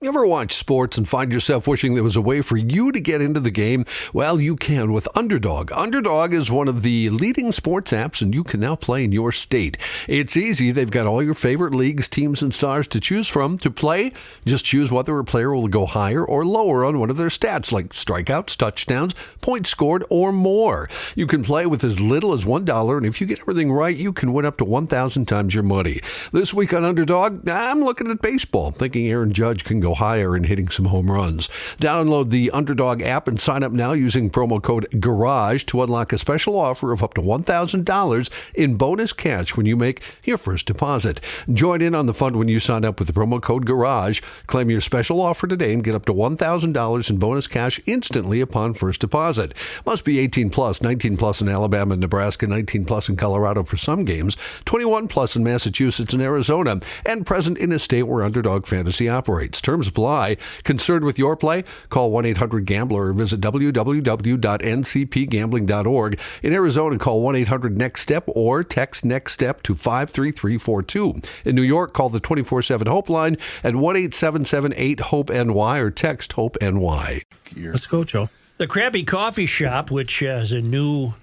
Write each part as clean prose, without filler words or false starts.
You ever watch sports and find yourself wishing there was a way for you to get into the game? Well, you can with Underdog. Underdog is one of the leading sports apps, and you can now play in your state. It's easy. They've got all your favorite leagues, teams, and stars to choose from. To play, just choose whether a player will go higher or lower on one of their stats, like strikeouts, touchdowns, points scored, or more. You can play with as little as $1, and if you get everything right, you can win up to 1,000 times your money. This week on Underdog, I'm looking at baseball, thinking Aaron Judge can go higher and hitting some home runs. Download the Underdog app and sign up now using promo code GARAGE to unlock a special offer of up to $1,000 in bonus cash when you make your first deposit. Join in on the fun when you sign up with the promo code GARAGE. Claim your special offer today and get up to $1,000 in bonus cash instantly upon first deposit. Must be 18 plus, 19 plus in Alabama and Nebraska, 19 plus in Colorado for some games, 21 plus in Massachusetts and Arizona, and present in a state where Underdog Fantasy operates. Terms apply. Concerned with your play? Call 1-800-GAMBLER or visit www.ncpgambling.org. In Arizona, call 1-800-NEXT-STEP or text NEXT STEP to 53342. In New York, call the 24/7 Hope line at 1-877-8-HOPE-NY or text HOPE-NY. Let's go, Joe. The Krabby Coffee Shop, which has a new,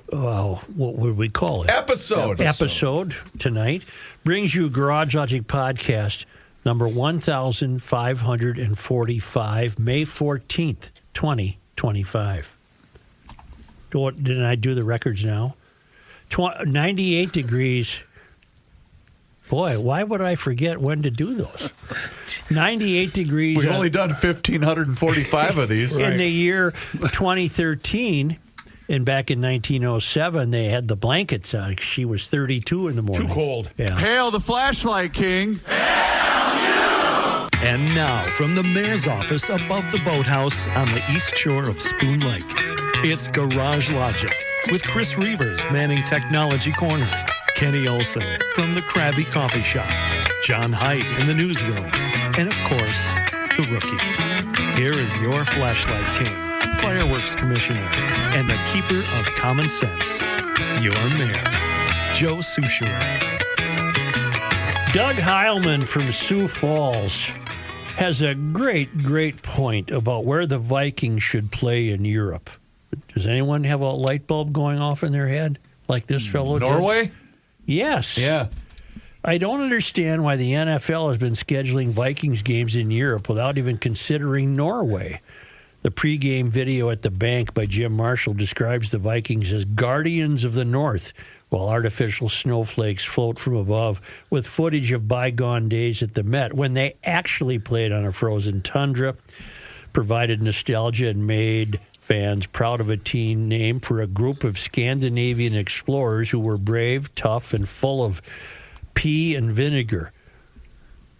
what would we call it? Episode tonight, brings you Garage Logic Podcast number 1545, May 14th, 2025. Didn't I do the records now? 98 degrees. Boy, why would I forget when to do those? 98 degrees. We've only done 1,545 of these. In the year 2013, and back in 1907, they had the blankets on. She was 32 in the morning. Too cold. Yeah. Hail the flashlight king. And now, from the mayor's office above the boathouse on the east shore of Spoon Lake, it's Garage Logic with Chris Reavers manning Technology Corner, Kenny Olson from the Krabby Coffee Shop, John Heidt in the newsroom, and of course, the rookie. Here is your flashlight king, fireworks commissioner, and the keeper of common sense, your mayor, Joe Souchere. Doug Heilman from Sioux Falls has a great point about where the Vikings should play in Europe. Does anyone have a light bulb going off in their head like this fellow did? Norway? Yes. Yeah. I don't understand why the NFL has been scheduling Vikings games in Europe without even considering Norway. The pregame video at the bank by Jim Marshall describes the Vikings as guardians of the North, while artificial snowflakes float from above with footage of bygone days at the Met when they actually played on a frozen tundra, provided nostalgia and made fans proud of a team named for a group of Scandinavian explorers who were brave, tough, and full of pea and vinegar.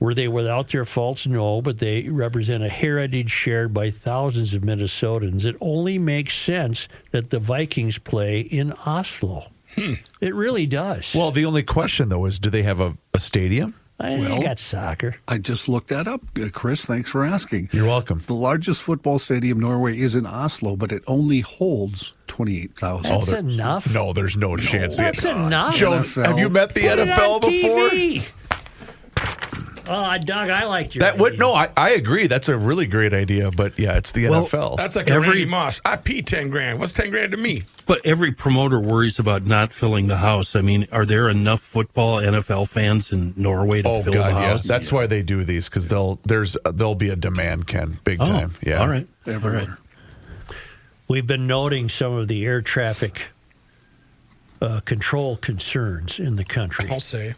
Were they without their faults? No, but they represent a heritage shared by thousands of Minnesotans. It only makes sense that the Vikings play in Oslo. It really does. Well, the only question, though, is do they have a stadium? I got soccer. I just looked that up, Chris. Thanks for asking. You're welcome. The largest football stadium in Norway is in Oslo, but it only holds 28,000. That's enough. No, there's no chance. That's enough. Joe, NFL. have you met the Put it NFL on before? TV. Oh, Doug, I liked your That would idea. no, I agree. That's a really great idea, but yeah, it's the NFL. That's like a Randy Moss. I pee 10 grand. What's 10 grand to me? But every promoter worries about not filling the house. I mean, are there enough football NFL fans in Norway to fill the house? Yes. That's why they do these, because there'll be a demand, Ken, big time. Yeah. All right. Everywhere. All right. We've been noting some of the air traffic control concerns in the country. I'll say.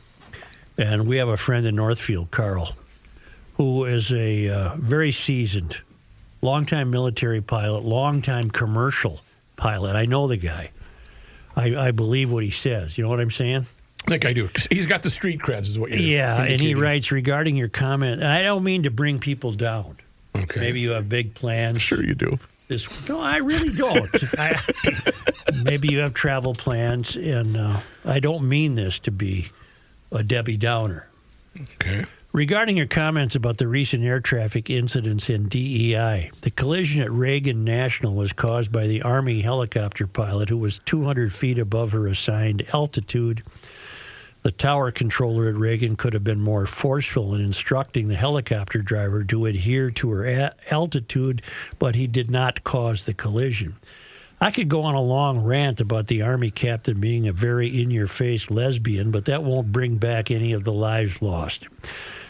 And we have a friend in Northfield, Carl, who is a very seasoned, longtime military pilot, longtime commercial pilot. I know the guy. I believe what he says. You know what I'm saying? I think I do. He's got the street creds, is what you're and he indicating. writes, regarding your comment, I don't mean to bring people down. Okay. Maybe you have big plans. Sure you do. No, I really don't. Maybe you have travel plans, and I don't mean this to be a Debbie Downer. Okay. Regarding your comments about the recent air traffic incidents in DEI, the collision at Reagan National was caused by the Army helicopter pilot who was 200 feet above her assigned altitude. The tower controller at Reagan could have been more forceful in instructing the helicopter driver to adhere to her altitude, but he did not cause the collision. I could go on a long rant about the Army captain being a very in-your-face lesbian, but that won't bring back any of the lives lost.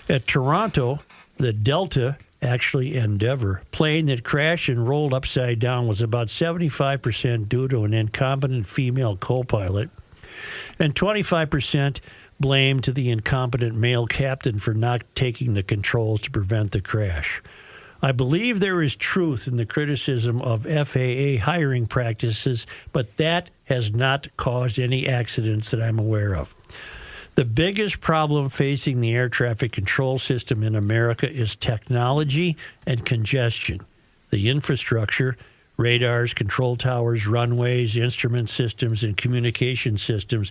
At Toronto, the Delta, actually Endeavour, plane that crashed and rolled upside down was about 75% due to an incompetent female co-pilot, and 25% blame to the incompetent male captain for not taking the controls to prevent the crash. I believe there is truth in the criticism of FAA hiring practices, but that has not caused any accidents that I'm aware of. The biggest problem facing the air traffic control system in America is technology and congestion. The infrastructure, radars, control towers, runways, instrument systems, and communication systems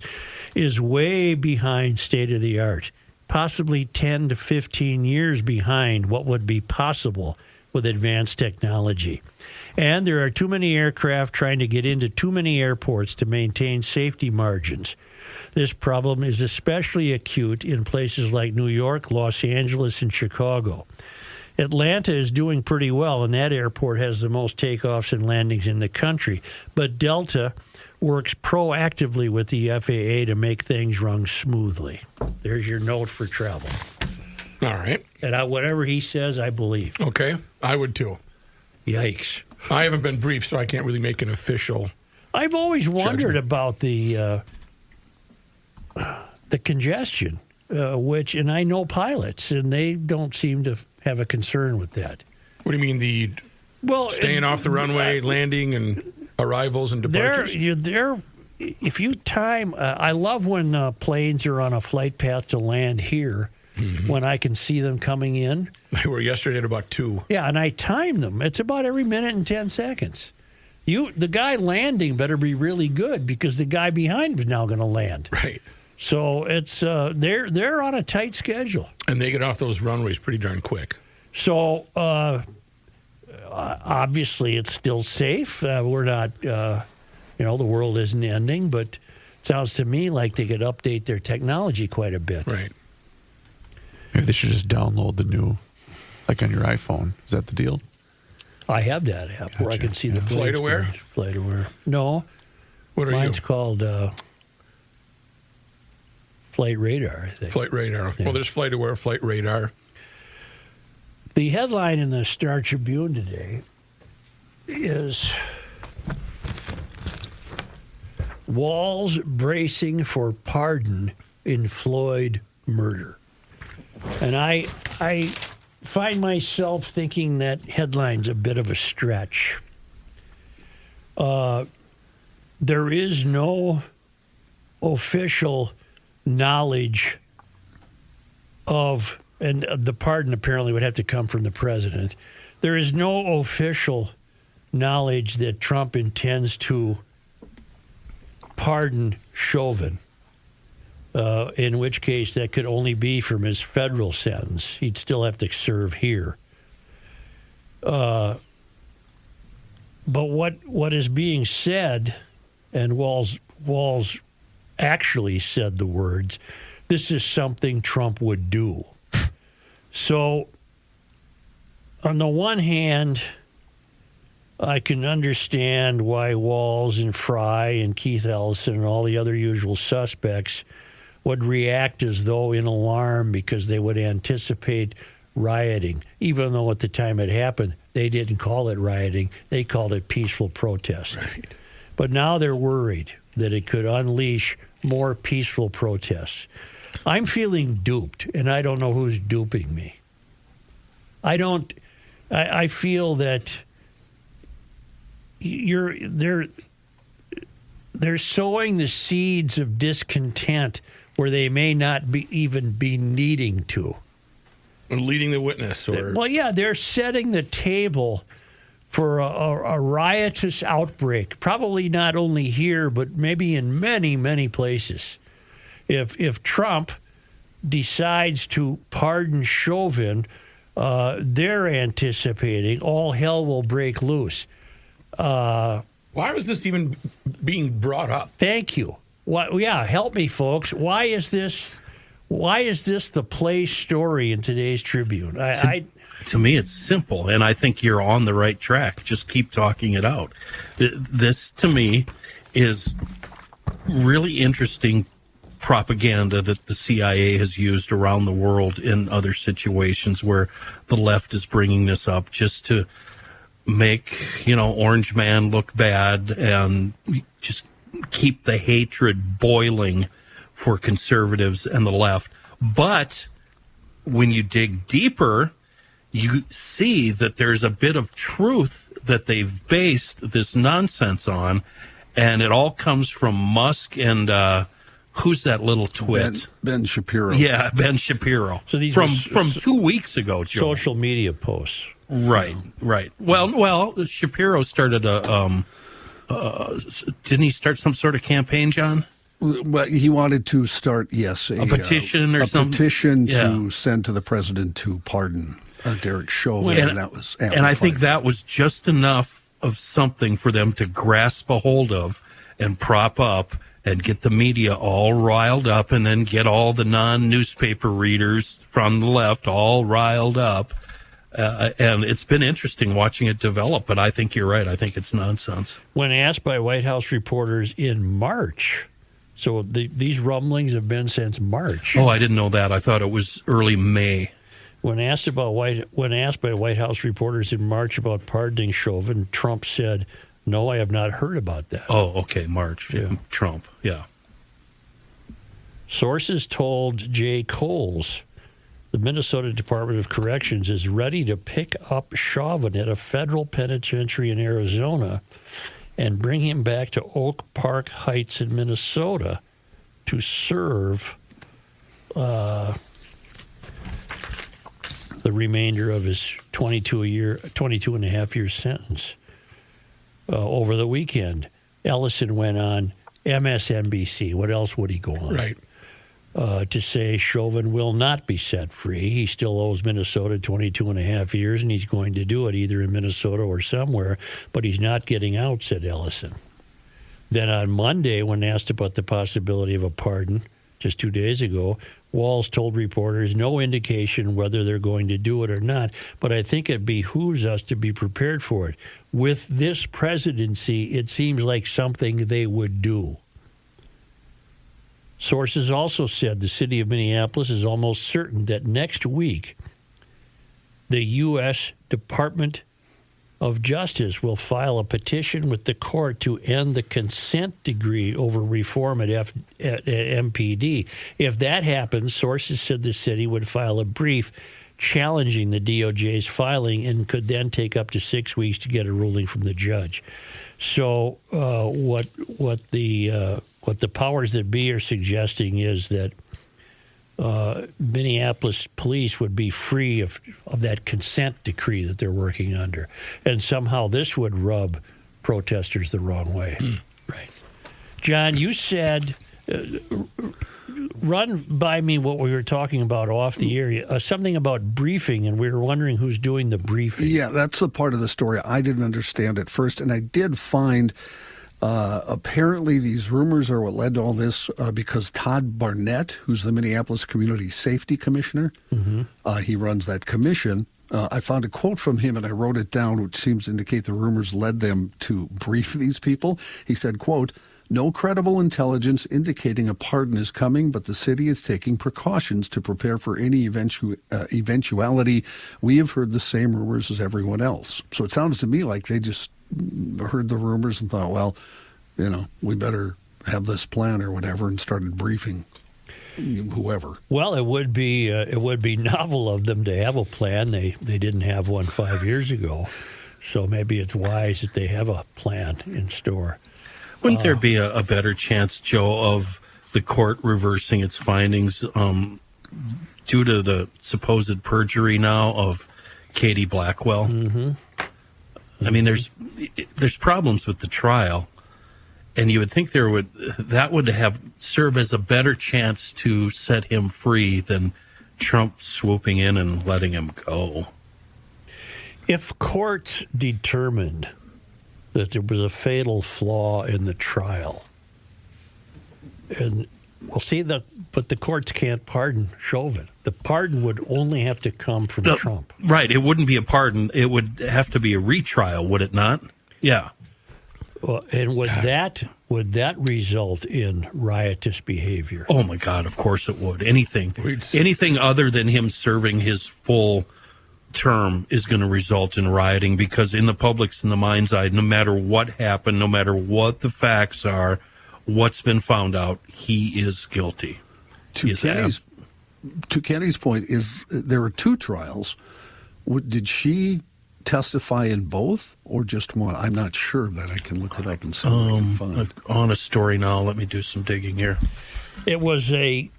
is way behind state-of-the-art, possibly 10 to 15 years behind what would be possible with advanced technology. And there are too many aircraft trying to get into too many airports to maintain safety margins. This problem is especially acute in places like New York, Los Angeles, and Chicago. Atlanta is doing pretty well, and that airport has the most takeoffs and landings in the country. But Delta works proactively with the FAA to make things run smoothly. There's your note for travel. All right. And whatever he says, I believe. Okay. I would too. Yikes. I haven't been briefed, so I can't really make an official. I've always wondered judgment about the congestion, and I know pilots, and they don't seem to have a concern with that. What do you mean, the staying off the runway, landing, and arrivals and departures? If you time, I love when planes are on a flight path to land here, when I can see them coming in. They were yesterday at about 2. Yeah, and I time them. It's about every minute and 10 seconds. The guy landing better be really good because the guy behind him is now going to land. Right. So it's they're on a tight schedule. And they get off those runways pretty darn quick. So obviously it's still safe. We're not, the world isn't ending, but it sounds to me like they could update their technology quite a bit. Right. Maybe they should just download the new, like on your iPhone. Is that the deal? I have that app where I can see the Flight Aware? Flight Aware. No. What are Mine's you? called Flight Radar, I think. Flight Radar. Yeah. Well, there's Flight Aware, Flight Radar. The headline in the Star Tribune today is Walz bracing for pardon in Floyd murder. And I find myself thinking that headline's a bit of a stretch. There is no official knowledge of, and the pardon apparently would have to come from the president. There is no official knowledge that Trump intends to pardon Chauvin, in which case that could only be from his federal sentence. He'd still have to serve here. But what is being said, and Walz actually said the words, this is something Trump would do. So, on the one hand, I can understand why Walz and Fry and Keith Ellison and all the other usual suspects would react as though in alarm because they would anticipate rioting, even though at the time it happened, they didn't call it rioting. They called it peaceful protest. Right. But now they're worried that it could unleash more peaceful protests. I'm feeling duped, and I don't know who's duping me. I feel that they're sowing the seeds of discontent where they may not even be needing to. Or leading the witness. Well, yeah, they're setting the table for a riotous outbreak, probably not only here, but maybe in many, many places. If Trump decides to pardon Chauvin, they're anticipating all hell will break loose. Why was this even being brought up? Thank you. help me, folks. Why is this the play story in today's Tribune? To me, it's simple, and I think you're on the right track. Just keep talking it out. This, to me, is really interesting propaganda that the CIA has used around the world in other situations where the left is bringing this up just to make, Orange Man look bad and just keep the hatred boiling for conservatives and the left. But when you dig deeper, you see that there's a bit of truth that they've based this nonsense on, and it all comes from Musk and who's that little twit? Ben Shapiro. Yeah, Ben Shapiro. So these from 2 weeks ago, Joe. Social media posts. Right. Well, Shapiro started didn't he start some sort of campaign, John? Well, he wanted to start, yes, a petition or something. A petition to send to the president to pardon Derek Chauvin, and that was amplified. And I think that was just enough of something for them to grasp a hold of and prop up and get the media all riled up, and then get all the non-newspaper readers from the left all riled up. And it's been interesting watching it develop, but I think you're right. I think it's nonsense. When asked by White House reporters in March, so these rumblings have been since March. Oh, I didn't know that. I thought it was early May. When asked by White House reporters in March about pardoning Chauvin, Trump said, "No, I have not heard about that." Oh, okay, March. Yeah. Trump, yeah. Sources told Jay Coles the Minnesota Department of Corrections is ready to pick up Chauvin at a federal penitentiary in Arizona and bring him back to Oak Park Heights in Minnesota to serve the remainder of his 22 and a half year sentence. Over the weekend, Ellison went on MSNBC. What else would he go on? Right. To say Chauvin will not be set free. He still owes Minnesota 22 and a half years, and he's going to do it either in Minnesota or somewhere, but he's not getting out, said Ellison. Then on Monday, when asked about the possibility of a pardon, just 2 days ago, Walz told reporters no indication whether they're going to do it or not, but I think it behooves us to be prepared for it. With this presidency, it seems like something they would do. Sources also said the city of Minneapolis is almost certain that next week the U.S. Department of Justice will file a petition with the court to end the consent decree over reform at MPD. If that happens, sources said the city would file a brief challenging the DOJ's filing and could then take up to 6 weeks to get a ruling from the judge. So what the powers that be are suggesting is that Minneapolis police would be free of that consent decree that they're working under. And somehow this would rub protesters the wrong way. Right. John, you said, run by me what we were talking about off the air, something about briefing, and we were wondering who's doing the briefing. Yeah, that's the part of the story I didn't understand at first, and I did find apparently these rumors are what led to all this because Todd Barnett, who's the Minneapolis Community Safety Commissioner, he runs that commission. I found a quote from him, and I wrote it down, which seems to indicate the rumors led them to brief these people. He said, quote, "No credible intelligence indicating a pardon is coming, but the city is taking precautions to prepare for any eventuality. We have heard the same rumors as everyone else." So it sounds to me like they just heard the rumors and thought, well, we better have this plan or whatever, and started briefing whoever. Well, it would be novel of them to have a plan. They didn't have one 5 years ago, so maybe it's wise that they have a plan in store. Wouldn't there be a better chance, Joe, of the court reversing its findings due to the supposed perjury now of Katie Blackwell? Mm-hmm. I mean, there's problems with the trial, and you would think that would have serve as a better chance to set him free than Trump swooping in and letting him go. If courts determined that there was a fatal flaw in the trial, And we'll see that, but the courts can't pardon Chauvin. The pardon would only have to come from Trump. Right. It wouldn't be a pardon. It would have to be a retrial, would it not? Yeah. Well, and would that result in riotous behavior? Oh my God! Of course it would. Anything other than him serving his full term is going to result in rioting, because in the public's, in the mind's eye, no matter what happened, no matter what the facts are, what's been found out, he is guilty. To Kenny's point, there were 2 trials. Did she testify in both or just one? I'm not sure of that. I can look it up and see what I can find. On a story now. Let me do some digging here. It was a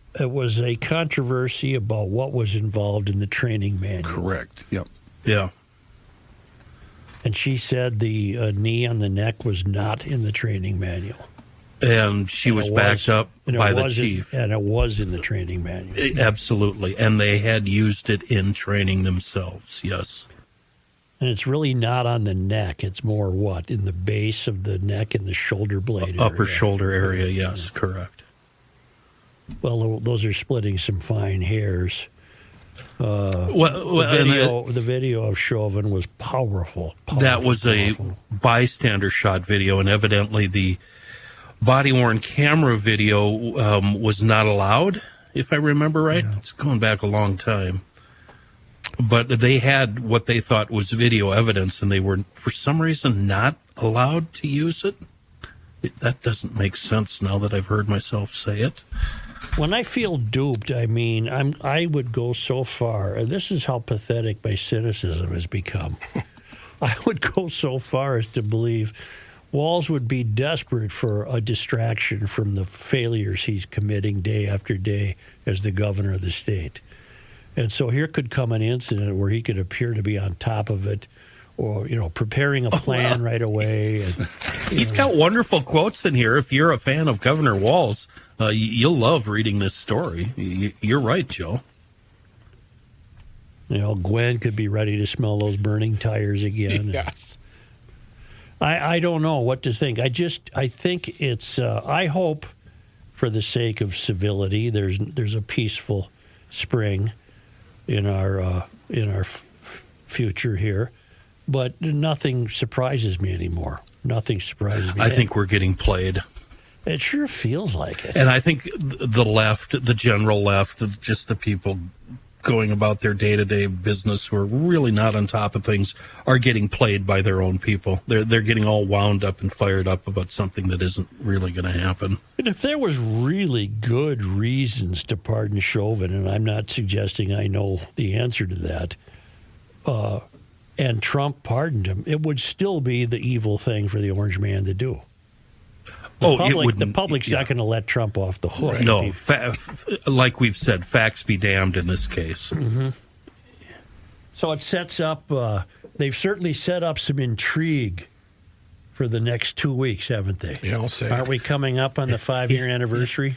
controversy about what was involved in the training manual. Correct. Yep. Yeah. And she said the knee on the neck was not in the training manual. And she was backed up by the chief. And it was in the training manual. Absolutely. And they had used it in training themselves, yes. And it's really not on the neck. It's more in the base of the neck and the shoulder blade Upper area. shoulder area, yes, correct. Well, those are splitting some fine hairs. The video of Chauvin was powerful. That was a bystander shot video, and evidently the body-worn camera video was not allowed, if I remember right. Yeah. It's going back a long time. But they had what they thought was video evidence, and they were, for some reason, not allowed to use it. That doesn't make sense now that I've heard myself say it. When I feel duped, I mean, I would go so far, and this is how pathetic my cynicism has become. I would go so far as to believe Walz would be desperate for a distraction from the failures he's committing day after day as the governor of the state. And so here could come an incident where he could appear to be on top of it, or, preparing a plan right away. And, He's got wonderful quotes in here. If you're a fan of Governor Walz, you'll love reading this story. You're right, Joe. Gwen could be ready to smell those burning tires again. Yes. I don't know what to think. I think it's, I hope for the sake of civility, there's a peaceful spring in our future here, but nothing surprises me anymore. Nothing surprises me. I think we're getting played. It sure feels like it. And I think the left, the general left, just the people going about their day-to-day business who are really not on top of things, are getting played by their own people. They're getting all wound up and fired up about something that isn't really going to happen. And if there was really good reasons to pardon Chauvin, and I'm not suggesting I know the answer to that, and Trump pardoned him, it would still be the evil thing for the orange man to do. The public's not going to let Trump off the hook. No, like we've said, facts be damned in this case. Mm-hmm. So it sets up, they've certainly set up some intrigue for the next 2 weeks, haven't they? Yeah, I'll say. Aren't we coming up on the 5-year anniversary?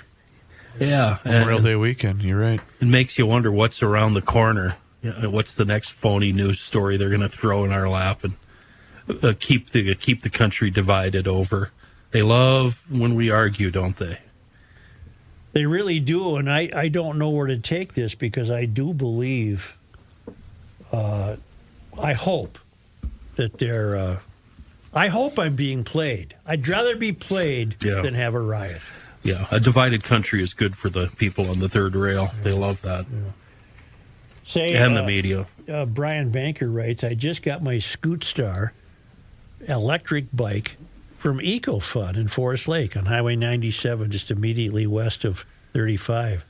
Yeah. Memorial Day weekend, you're right. It makes you wonder what's around the corner. What's the next phony news story they're going to throw in our lap and keep the country divided over. They love when we argue, don't they? They really do, and I don't know where to take this, because I do believe, I hope that I hope I'm being played. I'd rather be played than have a riot. Yeah, a divided country is good for the people on the third rail. They love that. Yeah. And the media. Brian Banker writes, I just got my Scootstar electric bike from EcoFun in Forest Lake on Highway 97, just immediately west of 35.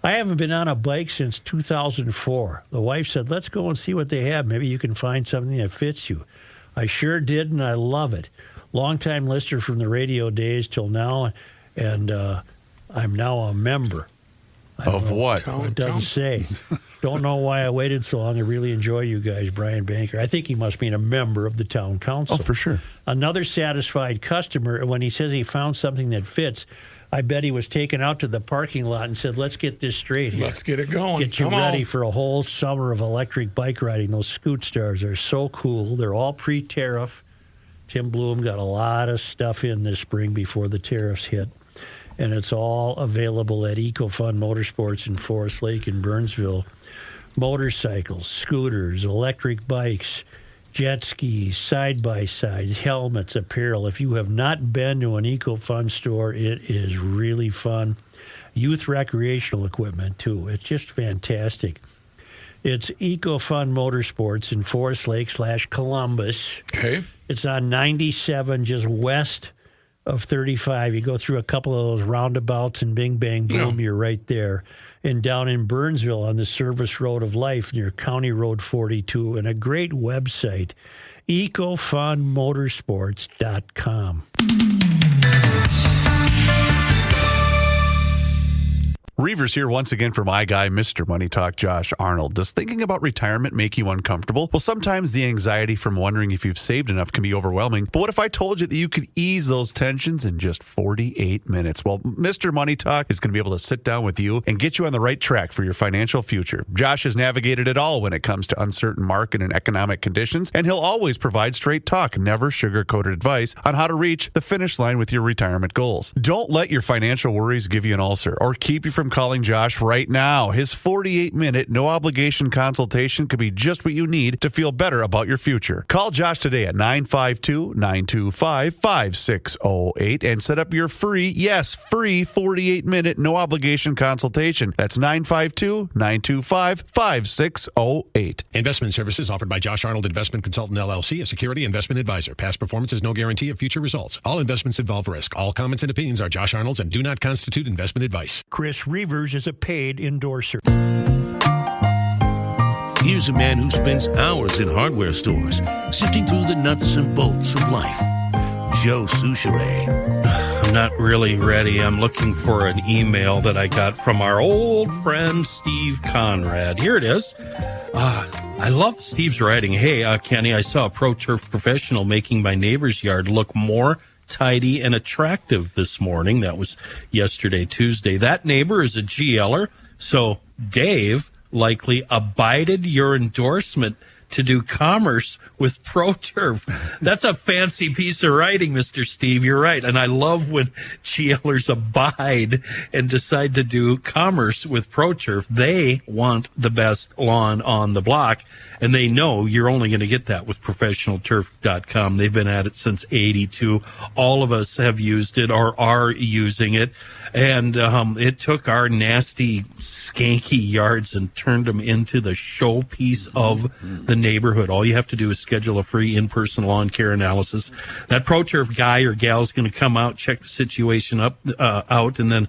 I haven't been on a bike since 2004. The wife said, let's go and see what they have. Maybe you can find something that fits you. I sure did, and I love it. Longtime listener from the radio days till now, and I'm now a member. Of what? It doesn't say. Don't know why I waited so long. I really enjoy you guys, Brian Banker. I think he must mean a member of the town council. Oh, for sure. Another satisfied customer, when he says he found something that fits, I bet he was taken out to the parking lot and said, let's get this straight here. Let's get it going. Get you ready for a whole summer of electric bike riding. Those Scootstars are so cool. They're all pre-tariff. Tim Bloom got a lot of stuff in this spring before the tariffs hit. and it's all available at EcoFun Motorsports in Forest Lake and Burnsville. Motorcycles, scooters, electric bikes, jet skis, side-by-sides, helmets, apparel. If you have not been to an EcoFun store, it is really fun. Youth recreational equipment, too. It's just fantastic. It's EcoFun Motorsports in Forest Lake / Columbus. Okay. It's on 97, just west of 35. You go through a couple of those roundabouts and bing, bang, boom, you're right there. And down in Burnsville on the Service Road of Life near County Road 42. And a great website, ecofunmotorsports.com. Reavers here once again for my guy, Mr. Money Talk, Josh Arnold. Does thinking about retirement make you uncomfortable? Well, sometimes the anxiety from wondering if you've saved enough can be overwhelming. But what if I told you that you could ease those tensions in just 48 minutes? Well, Mr. Money Talk is going to be able to sit down with you and get you on the right track for your financial future. Josh has navigated it all when it comes to uncertain market and economic conditions, and he'll always provide straight talk, never sugar-coated advice on how to reach the finish line with your retirement goals. Don't let your financial worries give you an ulcer or keep you from calling Josh right now. His 48-minute, no-obligation consultation could be just what you need to feel better about your future. Call Josh today at 952-925-5608 and set up your free 48-minute, no-obligation consultation. That's 952-925-5608. Investment services offered by Josh Arnold Investment Consultant, LLC, a security investment advisor. Past performance is no guarantee of future results. All investments involve risk. All comments and opinions are Josh Arnold's and do not constitute investment advice. Chris Reavers is a paid endorser. Here's a man who spends hours in hardware stores, sifting through the nuts and bolts of life. Joe Souchere. I'm not really ready. I'm looking for an email that I got from our old friend Steve Conrad. Here it is. I love Steve's writing. Hey, Kenny, I saw a Pro Turf professional making my neighbor's yard look more tidy and attractive this morning. That was yesterday, Tuesday. That neighbor is a GLer, so Dave likely abided your endorsement to do commerce with Pro Turf. That's a fancy piece of writing, Mr. Steve. You're right. And I love when GLers abide and decide to do commerce with Pro Turf. They want the best lawn on the block, and they know you're only going to get that with ProfessionalTurf.com. They've been at it since '82. All of us have used it or are using it. And it took our nasty, skanky yards and turned them into the showpiece of the neighborhood. All you have to do is schedule a free in-person lawn care analysis. That Pro Turf guy or gal is going to come out, check the situation out, and then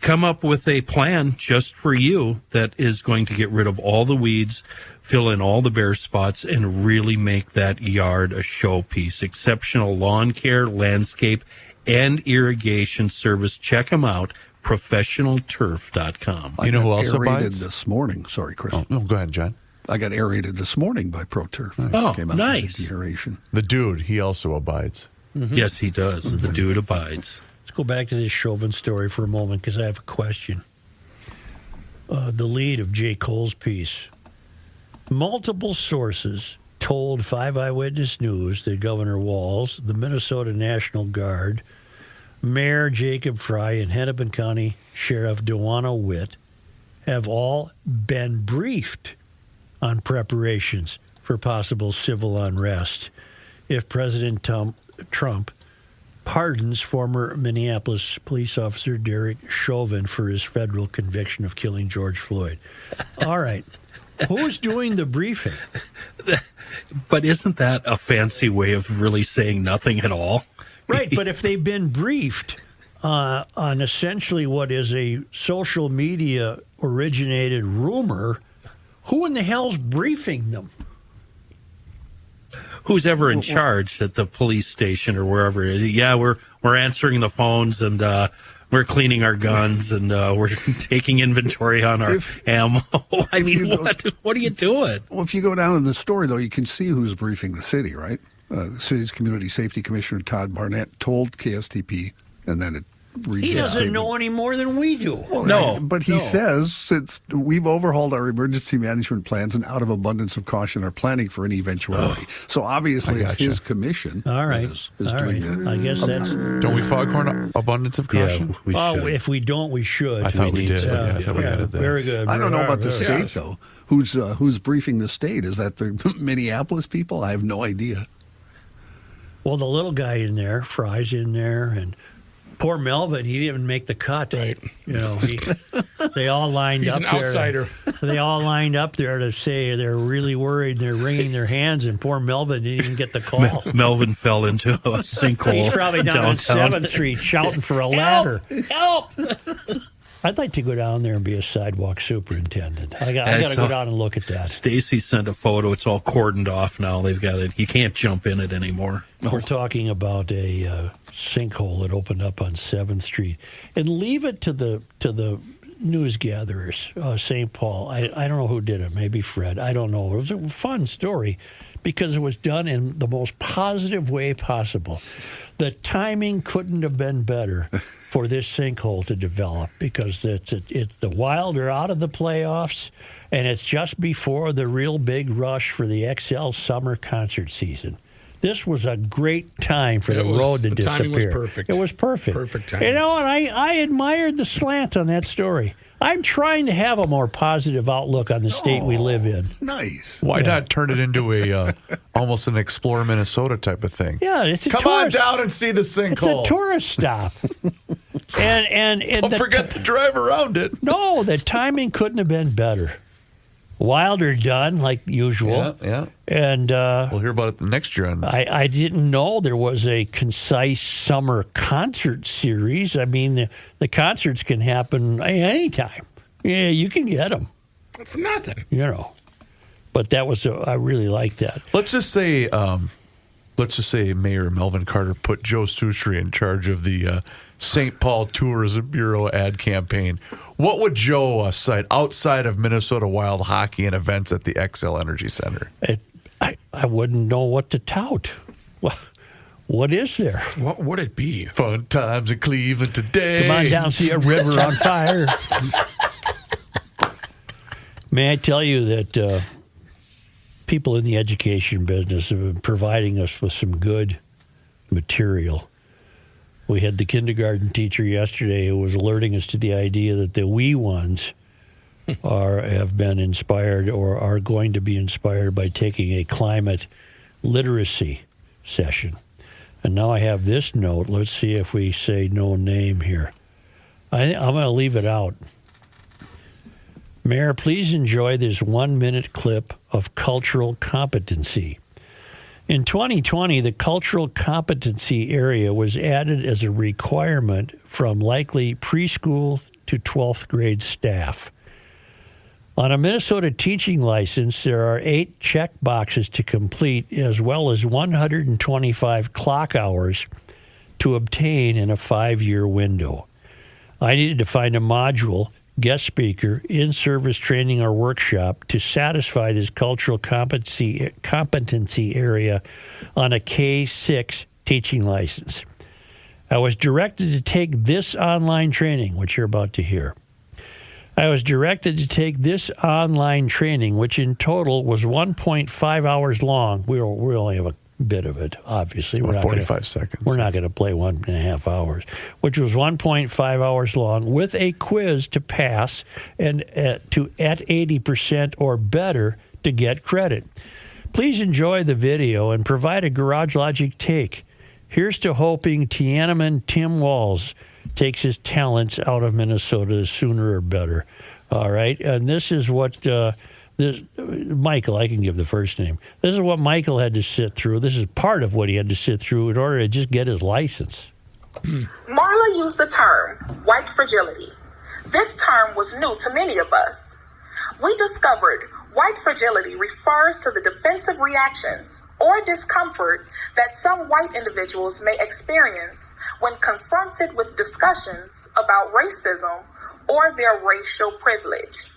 come up with a plan just for you that is going to get rid of all the weeds, fill in all the bare spots, and really make that yard a showpiece. Exceptional lawn care, landscape, and irrigation service. Check them out, ProfessionalTurf.com. You know who else aerated abides? this morning. Sorry, Chris. Oh, go ahead, John. I got aerated this morning by Pro Turf. Oh, Came out nice. with aeration. The dude, he also abides. Mm-hmm. Yes, he does. The dude abides. Let's go back to this Chauvin story for a moment because I have a question. The lead of J. Cole's piece. Multiple sources told 5 Eyewitness News that Governor Walz, the Minnesota National Guard, Mayor Jacob Fry, and Hennepin County Sheriff Dewana Witt have all been briefed on preparations for possible civil unrest if President Trump pardons former Minneapolis police officer Derek Chauvin for his federal conviction of killing George Floyd. All right. Who's doing the briefing? But isn't that a fancy way of really saying nothing at all? Right, but if they've been briefed on essentially what is a social media originated rumor, who in the hell's briefing them? Who's ever in charge at the police station or wherever it is? Yeah, we're answering the phones and we're cleaning our guns and we're taking inventory on our ammo. I mean, what are you doing? Well, if you go down in the story, though, you can see who's briefing the city, right? The city's Community Safety Commissioner Todd Barnett told KSTP, and then it reads He that doesn't statement. know any more than we do. Well, No, but he says since we've overhauled our emergency management plans and out of abundance of caution are planning for any eventuality. So obviously it's his commission. All right. Is All doing right. that. I guess that's. Don't we foghorn abundance of caution? Yeah, we Oh, should. if we don't, we should. I thought we need did. to. Yeah, I thought we added that. Very good. I don't know about the Very- state though. Who's briefing the state? Is that the Minneapolis people? I have no idea. Well, the little guy in there, Fry's in there, and poor Melvin, he didn't even make the cut. Right. You know, they all lined He's up an there. outsider. They all lined up there to say they're really worried. They're wringing their hands, and poor Melvin didn't even get the call. Melvin fell into a sinkhole. He's probably down on downtown. 7th Street shouting for a ladder. Help! I'd like to go down there and be a sidewalk superintendent. I got to go down and look at that. Stacy sent a photo. It's all cordoned off now. They've got it. You can't jump in it anymore. We're talking about a sinkhole that opened up on 7th Street, and leave it to the news gatherers. St. Paul. I don't know who did it. Maybe Fred. I don't know. It was a fun story because it was done in the most positive way possible. The timing couldn't have been better for this sinkhole to develop because the Wild are out of the playoffs, and it's just before the real big rush for the XL summer concert season. This was a great time for the road to the disappear. timing was perfect. It was perfect. Perfect timing. You know, and I admired the slant on that story. I'm trying to have a more positive outlook on the state we live in. Nice. Why not turn it into a almost an Explore Minnesota type of thing? Yeah, it's a Come tourist. on down and see the It's sinkhole. a tourist stop. and Don't forget to drive around it. No, the timing couldn't have been better. Wilder done like usual. Yeah. And We'll hear about it next year. I didn't know there was a concise summer concert series. I mean, the concerts can happen anytime. Yeah, you can get them, It's nothing. you know. But that was I really like that. Let's just say Mayor Melvin Carter put Joe Souchery in charge of the St. Paul Tourism Bureau ad campaign. What would Joe cite outside of Minnesota Wild hockey and events at the XL Energy Center? I wouldn't know what to tout. What is there? What would it be? Fun times in Cleveland today. Come on down, see a river on fire. May I tell you that people in the education business have been providing us with some good material. We had the kindergarten teacher yesterday who was alerting us to the idea that the wee ones have been inspired or are going to be inspired by taking a climate literacy session. And now I have this note. Let's see if we say no name here. I'm going to leave it out. Mayor, please enjoy this 1-minute clip of cultural competency. In 2020, the cultural competency area was added as a requirement from likely preschool to 12th grade staff. On a Minnesota teaching license, there are 8 check boxes to complete, as well as 125 clock hours to obtain in a 5-year window. I needed to find a module, guest speaker, in-service training or workshop to satisfy this cultural competency area on a K-6 teaching license. I was directed to take this online training, which you're about to hear. I was directed to take this online training, which in total was 1.5 hours long. We only have a bit of it, obviously. About 45 seconds. We're not going to play 1.5 hours, which was 1.5 hours long, with a quiz to pass and at 80% or better to get credit. Please enjoy the video and provide a Garage Logic take. Here's to hoping Tiananmen Tim Walz takes his talents out of Minnesota the sooner or better. All right, and this is what Michael, I can give the first name. This is what Michael had to sit through. This is part of what he had to sit through in order to just get his license. Marla used the term white fragility. This term was new to many of us. We discovered white fragility refers to the defensive reactions or discomfort that some white individuals may experience when confronted with discussions about racism or their racial privilege.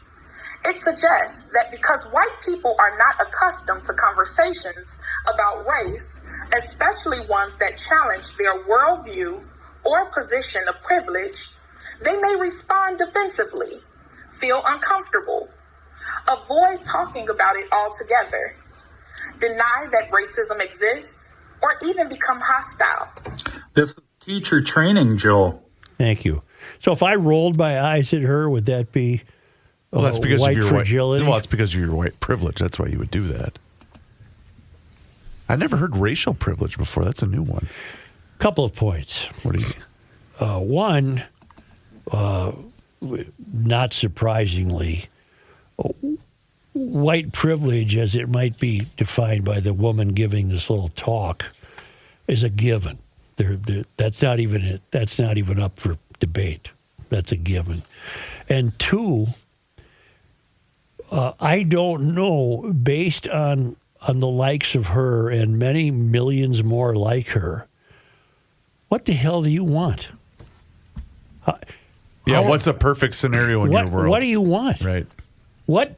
It suggests that because white people are not accustomed to conversations about race, especially ones that challenge their worldview or position of privilege, they may respond defensively, feel uncomfortable, avoid talking about it altogether, deny that racism exists, or even become hostile. This is teacher training, Joel. Thank you. So if I rolled my eyes at her, would that be that's because white of your fragility? Well, it's because of your white privilege. That's why you would do that. I never heard racial privilege before. That's a new one. Couple of points. What do you mean? One, not surprisingly, white privilege, as it might be defined by the woman giving this little talk, is a given. That's not even up for debate. That's a given. And two, I don't know, based on the likes of her and many millions more like her, what the hell do you want? What's a perfect scenario in your world? What do you want? Right. What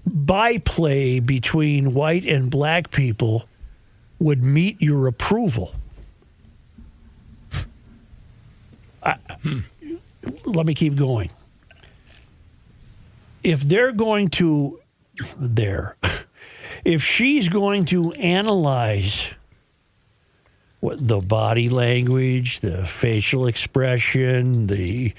byplay between white and black people would meet your approval? Let me keep going. If they're going to, if she's going to analyze the body language, the facial expression, the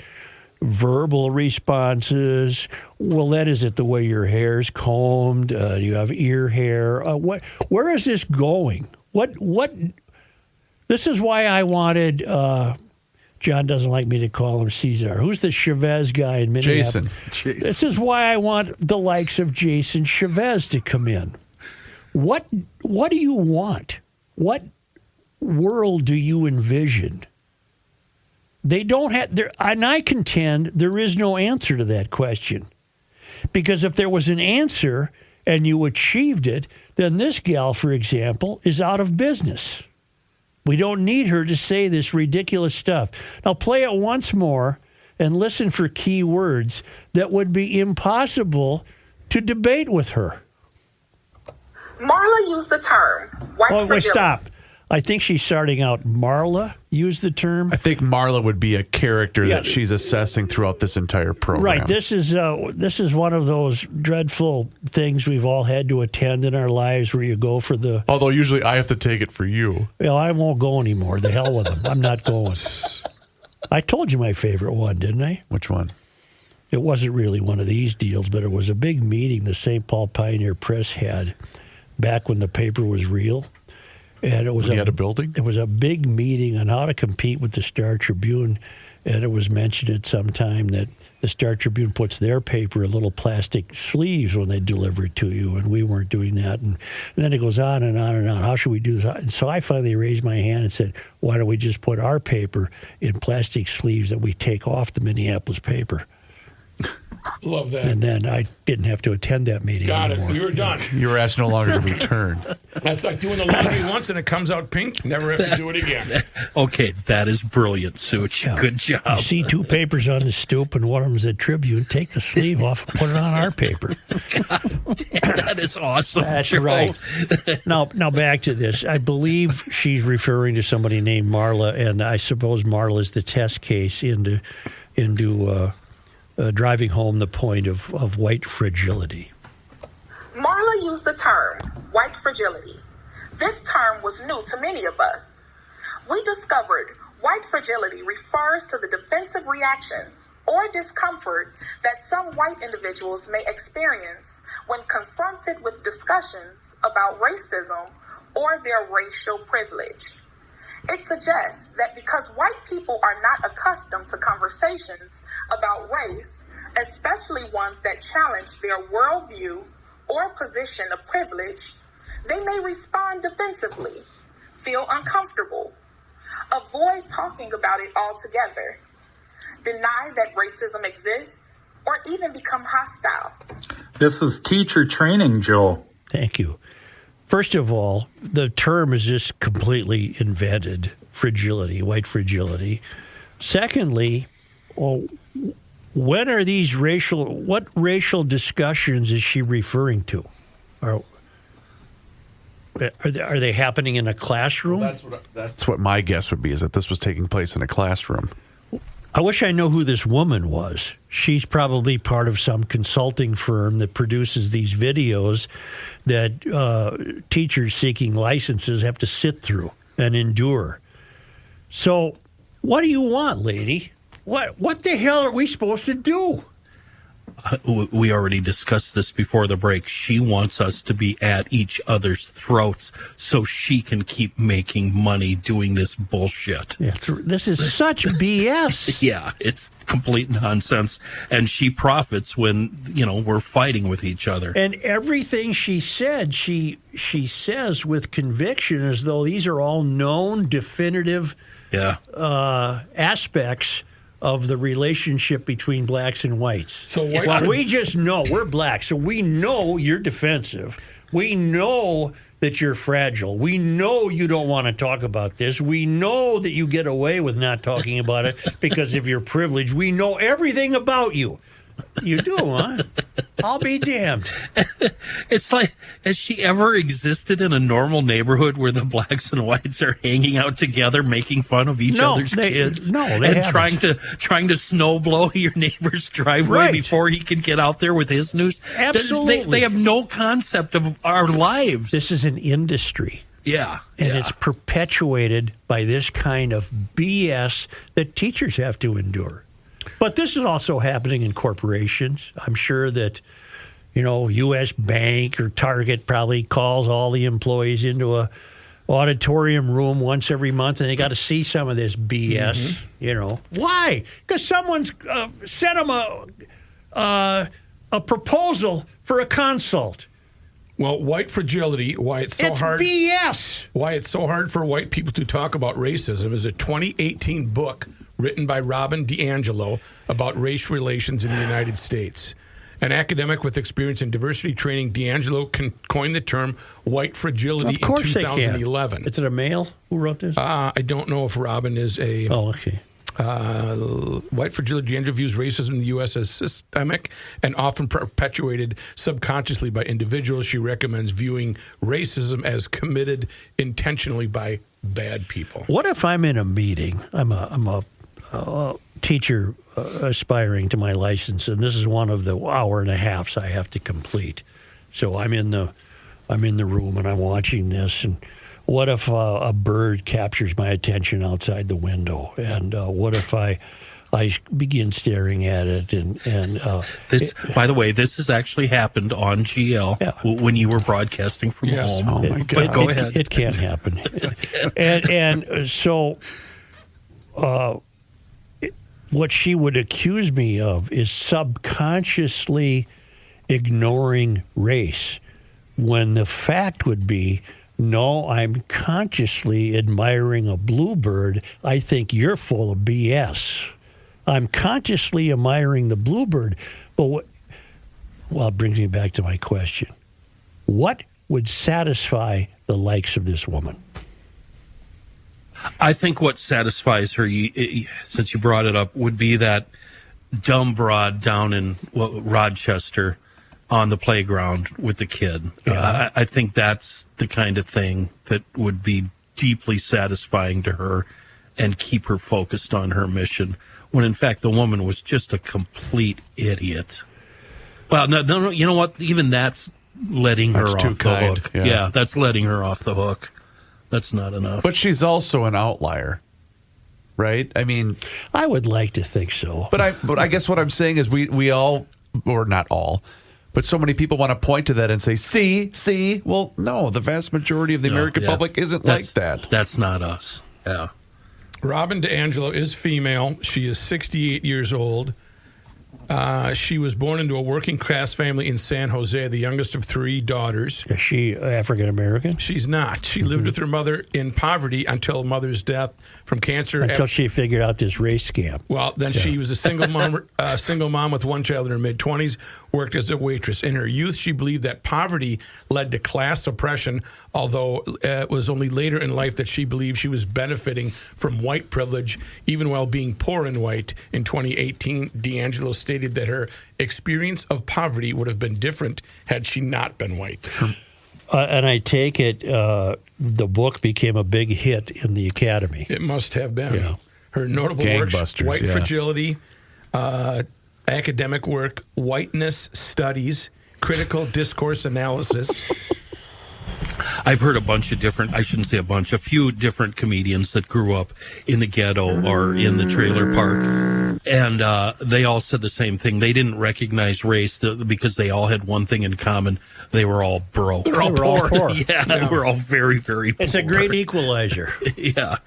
verbal responses, is it the way your hair's combed? Do you have ear hair? Where is this going? What? This is why I wanted. John doesn't like me to call him Cesar. Who's the Chavez guy in Minneapolis? Jason. This is why I want the likes of Jason Chavez to come in. What do you want? What world do you envision? They don't have, and I contend there is no answer to that question. Because if there was an answer and you achieved it, then this gal, for example, is out of business. We don't need her to say this ridiculous stuff. Now play it once more and listen for key words that would be impossible to debate with her. Marla used the term white fragility. Wait, stop. I think she's starting out. Marla used the term. I think Marla would be a character that she's assessing throughout this entire program. Right. This is one of those dreadful things we've all had to attend in our lives where you go for the... Although usually I have to take it for you. Well, I won't go anymore. The hell with them. I'm not going. I told you my favorite one, didn't I? Which one? It wasn't really one of these deals, but it was a big meeting the St. Paul Pioneer Press had back when the paper was real. And it was had a building? It was a big meeting on how to compete with the Star Tribune. And it was mentioned at some time that the Star Tribune puts their paper in little plastic sleeves when they deliver it to you, and we weren't doing that. And then it goes on and on and on. How should we do this? And so I finally raised my hand and said, why don't we just put our paper in plastic sleeves that we take off the Minneapolis paper? Love that. And then I didn't have to attend that meeting Got anymore. it. You were done. You were asked no longer to return. That's like doing the laundry once and it comes out pink. Never have to do it again. Okay, that is brilliant, Such. Yeah. Good job. You see two papers on the stoop, and one of them's a Tribune. Take the sleeve off and put it on our paper. That is awesome. That's Joe. right. Now back to this. I believe she's referring to somebody named Marla, and I suppose Marla is the test case into driving home the point of white fragility. Marla used the term white fragility. This term was new to many of us. We discovered white fragility refers to the defensive reactions or discomfort that some white individuals may experience when confronted with discussions about racism or their racial privilege. It suggests that because white people are not accustomed to conversations about race, especially ones that challenge their worldview or position of privilege, they may respond defensively, feel uncomfortable, avoid talking about it altogether, deny that racism exists, or even become hostile. This is teacher training, Joel. Thank you. First of all, the term is just completely invented, fragility, white fragility. Secondly, when are these what racial discussions is she referring to? Are they happening in a classroom? That's what my guess would be, is that this was taking place in a classroom. I wish I know who this woman was. She's probably part of some consulting firm that produces these videos that teachers seeking licenses have to sit through and endure. So what do you want, lady? What the hell are we supposed to do? We already discussed this before the break. She wants us to be at each other's throats so she can keep making money doing this bullshit. Yeah, this is such BS. Yeah, it's complete nonsense. And she profits when, we're fighting with each other. And everything she said, she says with conviction, as though these are all known, definitive aspects of the relationship between blacks and whites. So we just know we're black, so we know you're defensive. We know that you're fragile. We know you don't want to talk about this. We know that you get away with not talking about it because of your privilege. We know everything about you. You do, huh? I'll be damned. It's like, has she ever existed in a normal neighborhood where the blacks and whites are hanging out together, making fun of each other's kids? No, they haven't. trying to snow blow your neighbor's driveway before he can get out there with his news? Absolutely. They have no concept of our lives. This is an industry. Yeah. And it's perpetuated by this kind of BS that teachers have to endure. But this is also happening in corporations. I'm sure that, U.S. Bank or Target probably calls all the employees into a auditorium room once every month, and they got to see some of this BS. Why? Because someone's sent them a proposal for a consult. Well, white fragility, why it's so hard. It's BS. Why it's so hard for white people to talk about racism is a 2018 book written by Robin DiAngelo about race relations in the United States. An academic with experience in diversity training, DiAngelo coined the term white fragility in 2011. Is it a male who wrote this? I don't know if Robin is a... Oh, okay. White fragility. DiAngelo views racism in the U.S. as systemic and often perpetuated subconsciously by individuals. She recommends viewing racism as committed intentionally by bad people. What if I'm in a meeting? I'm a teacher aspiring to my license, and this is one of the hour and a halves I have to complete. So I'm in the room and I'm watching this, and what if a bird captures my attention outside the window, and what if I begin staring at it, and this. By the way, this has actually happened on GL when you were broadcasting from home. Oh my God! Go ahead. It can happen, and so. What she would accuse me of is subconsciously ignoring race, when the fact would be, no, I'm consciously admiring a bluebird. I think you're full of BS. I'm consciously admiring the bluebird. But it brings me back to my question. What would satisfy the likes of this woman? I think what satisfies her, since you brought it up, would be that dumb broad down in Rochester on the playground with the kid. Yeah. I think that's the kind of thing that would be deeply satisfying to her and keep her focused on her mission, when in fact the woman was just a complete idiot. Well, no, you know what? Even that's letting her off the hook. Yeah, that's letting her off the hook. That's not enough. But she's also an outlier, right? I mean, I would like to think so. But I guess what I'm saying is we all, or not all, but so many people want to point to that and say, see. Well, no, the vast majority of the American public isn't like that. That's not us. Yeah. Robin DiAngelo is female. She is 68 years old. She was born into a working-class family in San Jose, the youngest of three daughters. Is she African-American? She's not. She lived with her mother in poverty until mother's death from cancer. Until she figured out this race scam. Well, then she was a single mom with one child in her mid-20s, worked as a waitress. In her youth, she believed that poverty led to class oppression, although it was only later in life that she believed she was benefiting from white privilege, even while being poor and white. In 2018, DiAngelo stated that her experience of poverty would have been different had she not been white. And I take it the book became a big hit in the Academy. It must have been. Yeah. Her notable works, Gangbusters, White yeah. Fragility, academic work, Whiteness Studies, Critical Discourse Analysis. I've heard a few different comedians that grew up in the ghetto or in the trailer park. And they all said the same thing. They didn't recognize race because they all had one thing in common. They were all broke. They were all poor. Yeah, we're all very, very poor. It's a great equalizer. Yeah.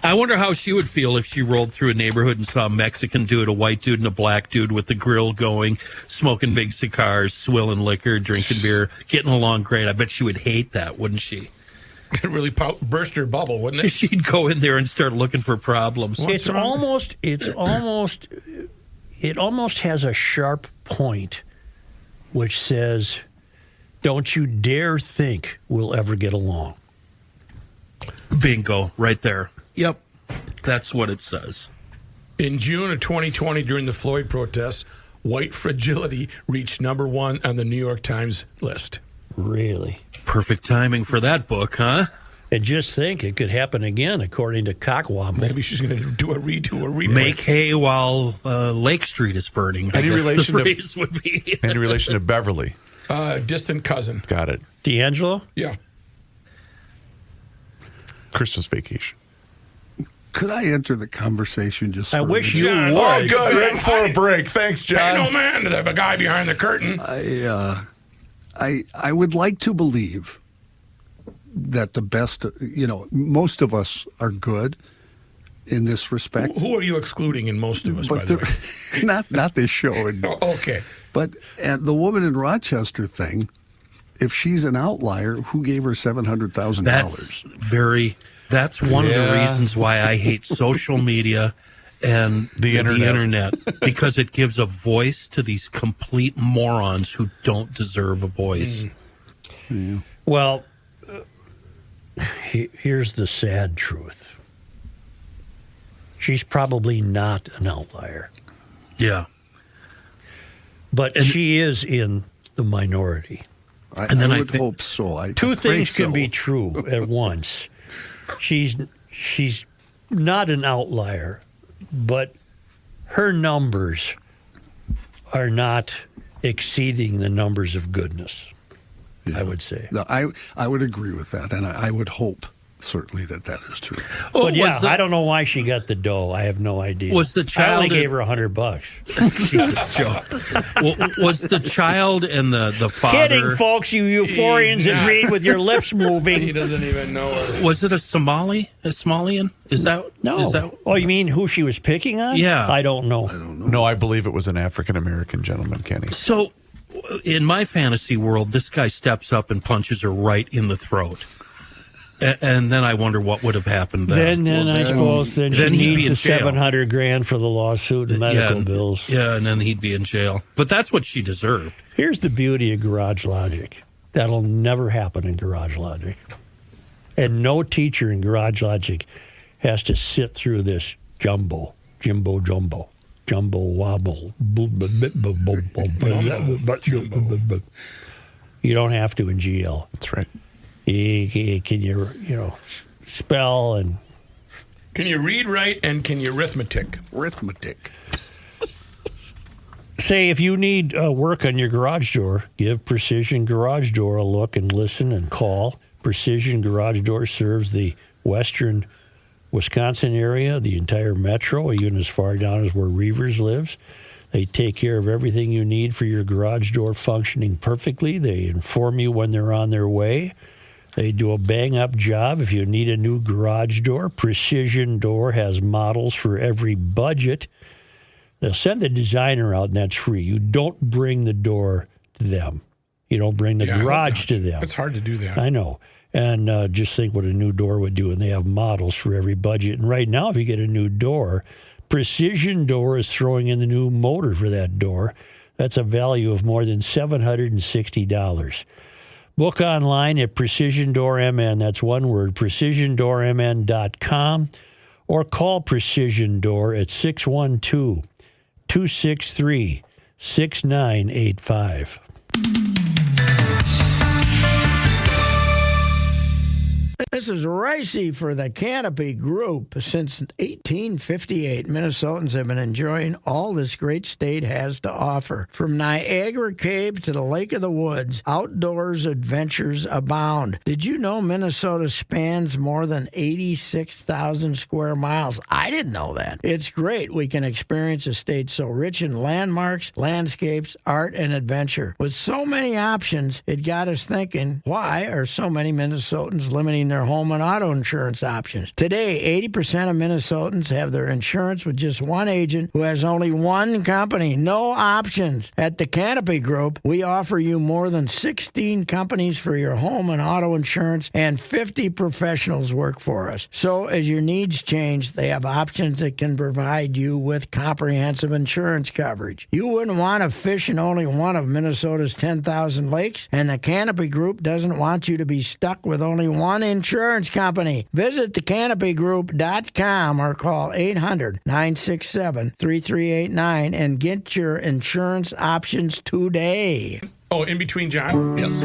I wonder how she would feel if she rolled through a neighborhood and saw a Mexican dude, a white dude, and a black dude with the grill going, smoking big cigars, swilling liquor, drinking beer, getting along great. I bet she would hate that, wouldn't she? It really burst her bubble, wouldn't it? She'd go in there and start looking for problems. It almost has a sharp point which says, don't you dare think we'll ever get along. Bingo, right there. Yep, that's what it says. In June of 2020, during the Floyd protests, White Fragility reached #1 on the New York Times list. Really? Perfect timing for that book, huh? And just think, it could happen again, according to Cockwomble. Maybe she's going to do a reprint. Make hay while Lake Street is burning. Any relation the phrase would be. Any relation to Beverly? Distant cousin. Got it. D'Angelo? Yeah. Christmas Vacation. Could I enter the conversation just for I a wish minute? you would. Oh, good. Right before a break. Thanks, Hey, John. no man, there's a guy behind the curtain. I would like to believe that the best, most of us are good in this respect. Who are you excluding in most of us, by But the way? not this show. And, Okay. But the woman in Rochester thing, if she's an outlier, who gave her $700,000? That's one of the reasons why I hate social media and the internet. Because it gives a voice to these complete morons who don't deserve a voice. Yeah. Well, here's the sad truth. She's probably not an outlier. Yeah. But she is in the minority. I would hope so. Two things can be true at once. She's not an outlier, but her numbers are not exceeding the numbers of goodness, I would say. No, I would agree with that, and I would hope, certainly, that is true. But I don't know why she got the dough. I have no idea. Was the child? I only gave her $100. Jesus, Joe. Was the child and the father? Kidding, folks. You euphorians that read with your lips moving. He doesn't even know her. Was it a Somalian? Is that no? Is that, oh, you mean who she was picking on? Yeah, I don't know. No, I believe it was an African American gentleman, Kenny. So, in my fantasy world, this guy steps up and punches her right in the throat. And then I wonder what would have happened then. Then I suppose she he'd be needs in the jail. $700,000 for the lawsuit and medical bills. Yeah, and then he'd be in jail. But that's what she deserved. Here's the beauty of Garage Logic. That'll never happen in Garage Logic. And no teacher in Garage Logic has to sit through this jumbo wobble. You don't have to in GL. That's right. Can you spell and... Can you read right and can you arithmetic? Say if you need work on your garage door, give Precision Garage Door a look and listen and call. Precision Garage Door serves the western Wisconsin area, the entire metro, even as far down as where Reavers lives. They take care of everything you need for your garage door functioning perfectly. They inform you when they're on their way. They do a bang-up job. If you need a new garage door, Precision Door has models for every budget. They'll send the designer out, and that's free. You don't bring the door to them. You don't bring the garage to them. It's hard to do that. I know. And just think what a new door would do, and they have models for every budget. And right now, if you get a new door, Precision Door is throwing in the new motor for that door. That's a value of more than $760. Book online at Precision Door MN. That's one word, precisiondoormn.com, or call Precision Door at 612-263-6985. This is Ricey for the Canopy Group. Since 1858, Minnesotans have been enjoying all this great state has to offer. From Niagara Cave to the Lake of the Woods, outdoors adventures abound. Did you know Minnesota spans more than 86,000 square miles? I didn't know that. It's great we can experience a state so rich in landmarks, landscapes, art, and adventure. With so many options, it got us thinking, why are so many Minnesotans limiting their home and auto insurance options? Today, 80% of Minnesotans have their insurance with just one agent who has only one company. No options. At the Canopy Group, we offer you more than 16 companies for your home and auto insurance, and 50 professionals work for us. So as your needs change, they have options that can provide you with comprehensive insurance coverage. You wouldn't want to fish in only one of Minnesota's 10,000 lakes, and the Canopy Group doesn't want you to be stuck with only one insurance company. Visit thecanopygroup.com or call 800-967-3389 and get your insurance options today. Oh, in between, John? Yes.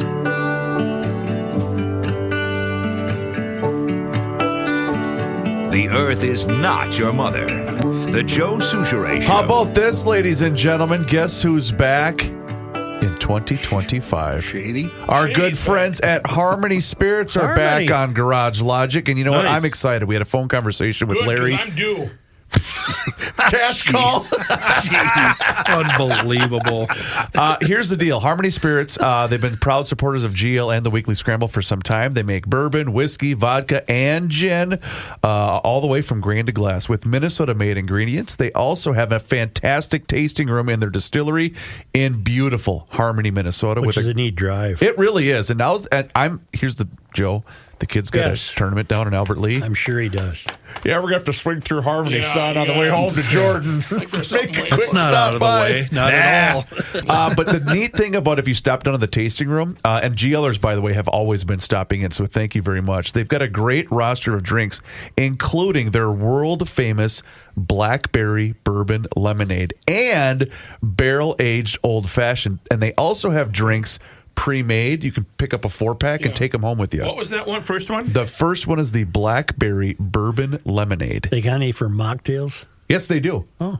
The earth is not your mother. The Joe Souchere Show. How about this, ladies and gentlemen? Guess who's back in 2025? Shady. Our good friends at Harmony Spirits are back on Garage Logic. And you know what? I'm excited. We had a phone conversation with Larry. Good, 'cause I'm due. Cash call. Unbelievable. Here's the deal. Harmony Spirits, they've been proud supporters of GL and the Weekly Scramble for some time. They make bourbon, whiskey, vodka, and gin, all the way from grain to glass with Minnesota-made ingredients. They also have a fantastic tasting room in their distillery in beautiful Harmony, Minnesota. Which is a neat drive. It really is. And now here's the Joe. The kid's got a tournament down in Albert Lee. I'm sure he does. Yeah, we're going to have to swing through Harmony, son, on the way home to Jordan. It's not out of the way. Not at all. But the neat thing about if you stop down in the tasting room, and GLers, by the way, have always been stopping in, so thank you very much. They've got a great roster of drinks, including their world-famous blackberry bourbon lemonade and barrel-aged old-fashioned. And they also have drinks pre-made. You can pick up a 4-pack and take them home with you. What was that first one? The first one is the blackberry bourbon lemonade. They got any for mocktails? Yes, they do. Oh.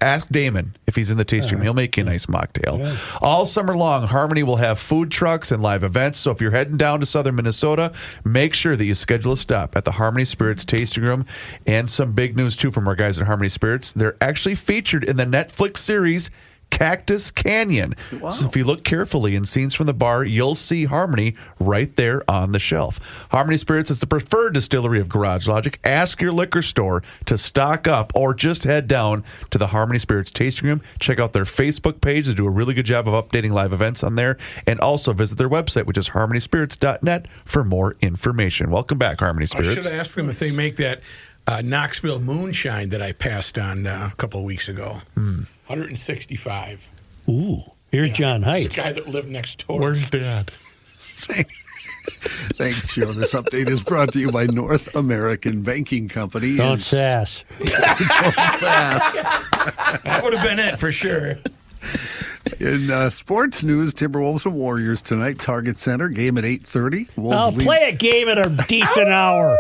Ask Damon if he's in the tasting room. He'll make you a nice mocktail. All summer long, Harmony will have food trucks and live events. So if you're heading down to southern Minnesota, make sure that you schedule a stop at the Harmony Spirits tasting room. And some big news, too, from our guys at Harmony Spirits. They're actually featured in the Netflix series Cactus Canyon. Wow. So if you look carefully in scenes from the bar, you'll see Harmony right there on the shelf. Harmony Spirits is the preferred distillery of Garage Logic. Ask your liquor store to stock up or just head down to the Harmony Spirits tasting room. Check out their Facebook page. They do a really good job of updating live events on there. And also visit their website, which is harmonyspirits.net for more information. Welcome back, Harmony Spirits. I should have asked them if they make that Knoxville moonshine that I passed on a couple of weeks ago. 165. Ooh. Here's John Heidt. The guy that lived next door. Where's Dad? Thanks, Joe. This update is brought to you by North American Banking Company. Don't sass. Don't sass. That would have been it for sure. In sports news, Timberwolves and Warriors tonight, Target Center, game at 8:30. I'll play a game at a decent hour.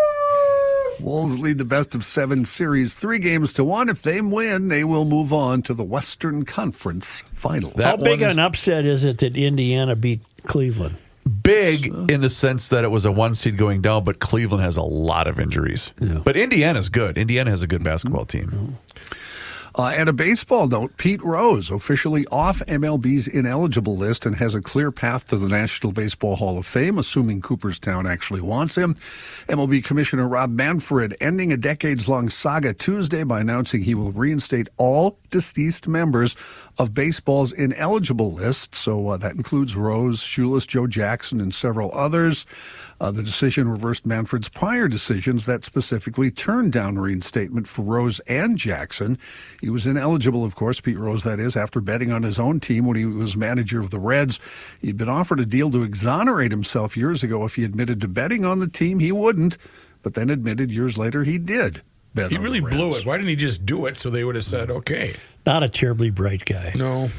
Wolves lead the best-of-7 series 3-1. If they win, they will move on to the Western Conference Final. How big an upset is it that Indiana beat Cleveland? Big in the sense that it was a 1 seed going down, but Cleveland has a lot of injuries. Yeah. But Indiana's good. Indiana has a good basketball team. And a baseball note, Pete Rose, officially off MLB's ineligible list and has a clear path to the National Baseball Hall of Fame, assuming Cooperstown actually wants him. MLB Commissioner Rob Manfred ending a decades-long saga Tuesday by announcing he will reinstate all deceased members of baseball's ineligible list. So that includes Rose, Shoeless Joe Jackson, and several others. The decision reversed Manfred's prior decisions that specifically turned down reinstatement for Rose and Jackson. He was ineligible, of course, Pete Rose, that is, after betting on his own team when he was manager of the Reds. He'd been offered a deal to exonerate himself years ago if he admitted to betting on the team. He wouldn't, but then admitted years later he did bet He on really the Reds. blew it. Why didn't he just do it so they would have said, okay? Not a terribly bright guy. No.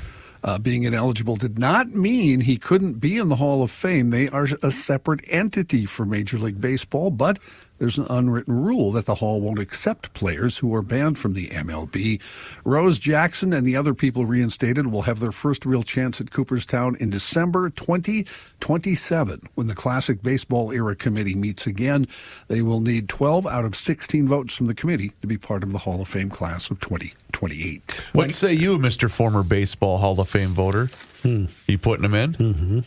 Being ineligible did not mean he couldn't be in the Hall of Fame. They are a separate entity for Major League Baseball, but there's an unwritten rule that the Hall won't accept players who are banned from the MLB. Rose, Jackson, and the other people reinstated will have their first real chance at Cooperstown in December 2027, when the Classic Baseball Era Committee meets again. They will need 12 out of 16 votes from the committee to be part of the Hall of Fame class of 2028. What say you, Mr. Former Baseball Hall of Fame voter? You putting him in? Mm-hmm.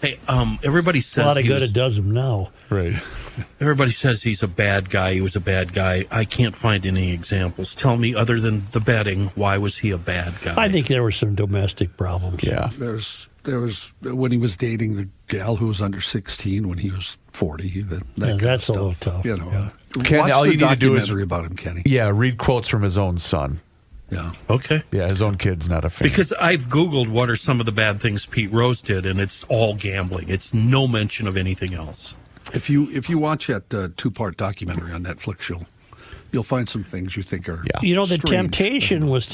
Hey, everybody says a lot of good it does him now. Right. Everybody says he's a bad guy. He was a bad guy. I can't find any examples. Tell me, other than the betting, why was he a bad guy? I think there were some domestic problems. Yeah. There was when he was dating the gal who was under 16 when he was 40. That's a little tough. You know, Ken, watch all the you need to do is documentary about him, Kenny. Yeah, read quotes from his own son. Yeah. Okay. Yeah, his own kid's not a fan. Because I've Googled what are some of the bad things Pete Rose did, and it's all gambling. It's no mention of anything else. If you watch that 2-part documentary on Netflix, you'll find some things you think are the strange. temptation was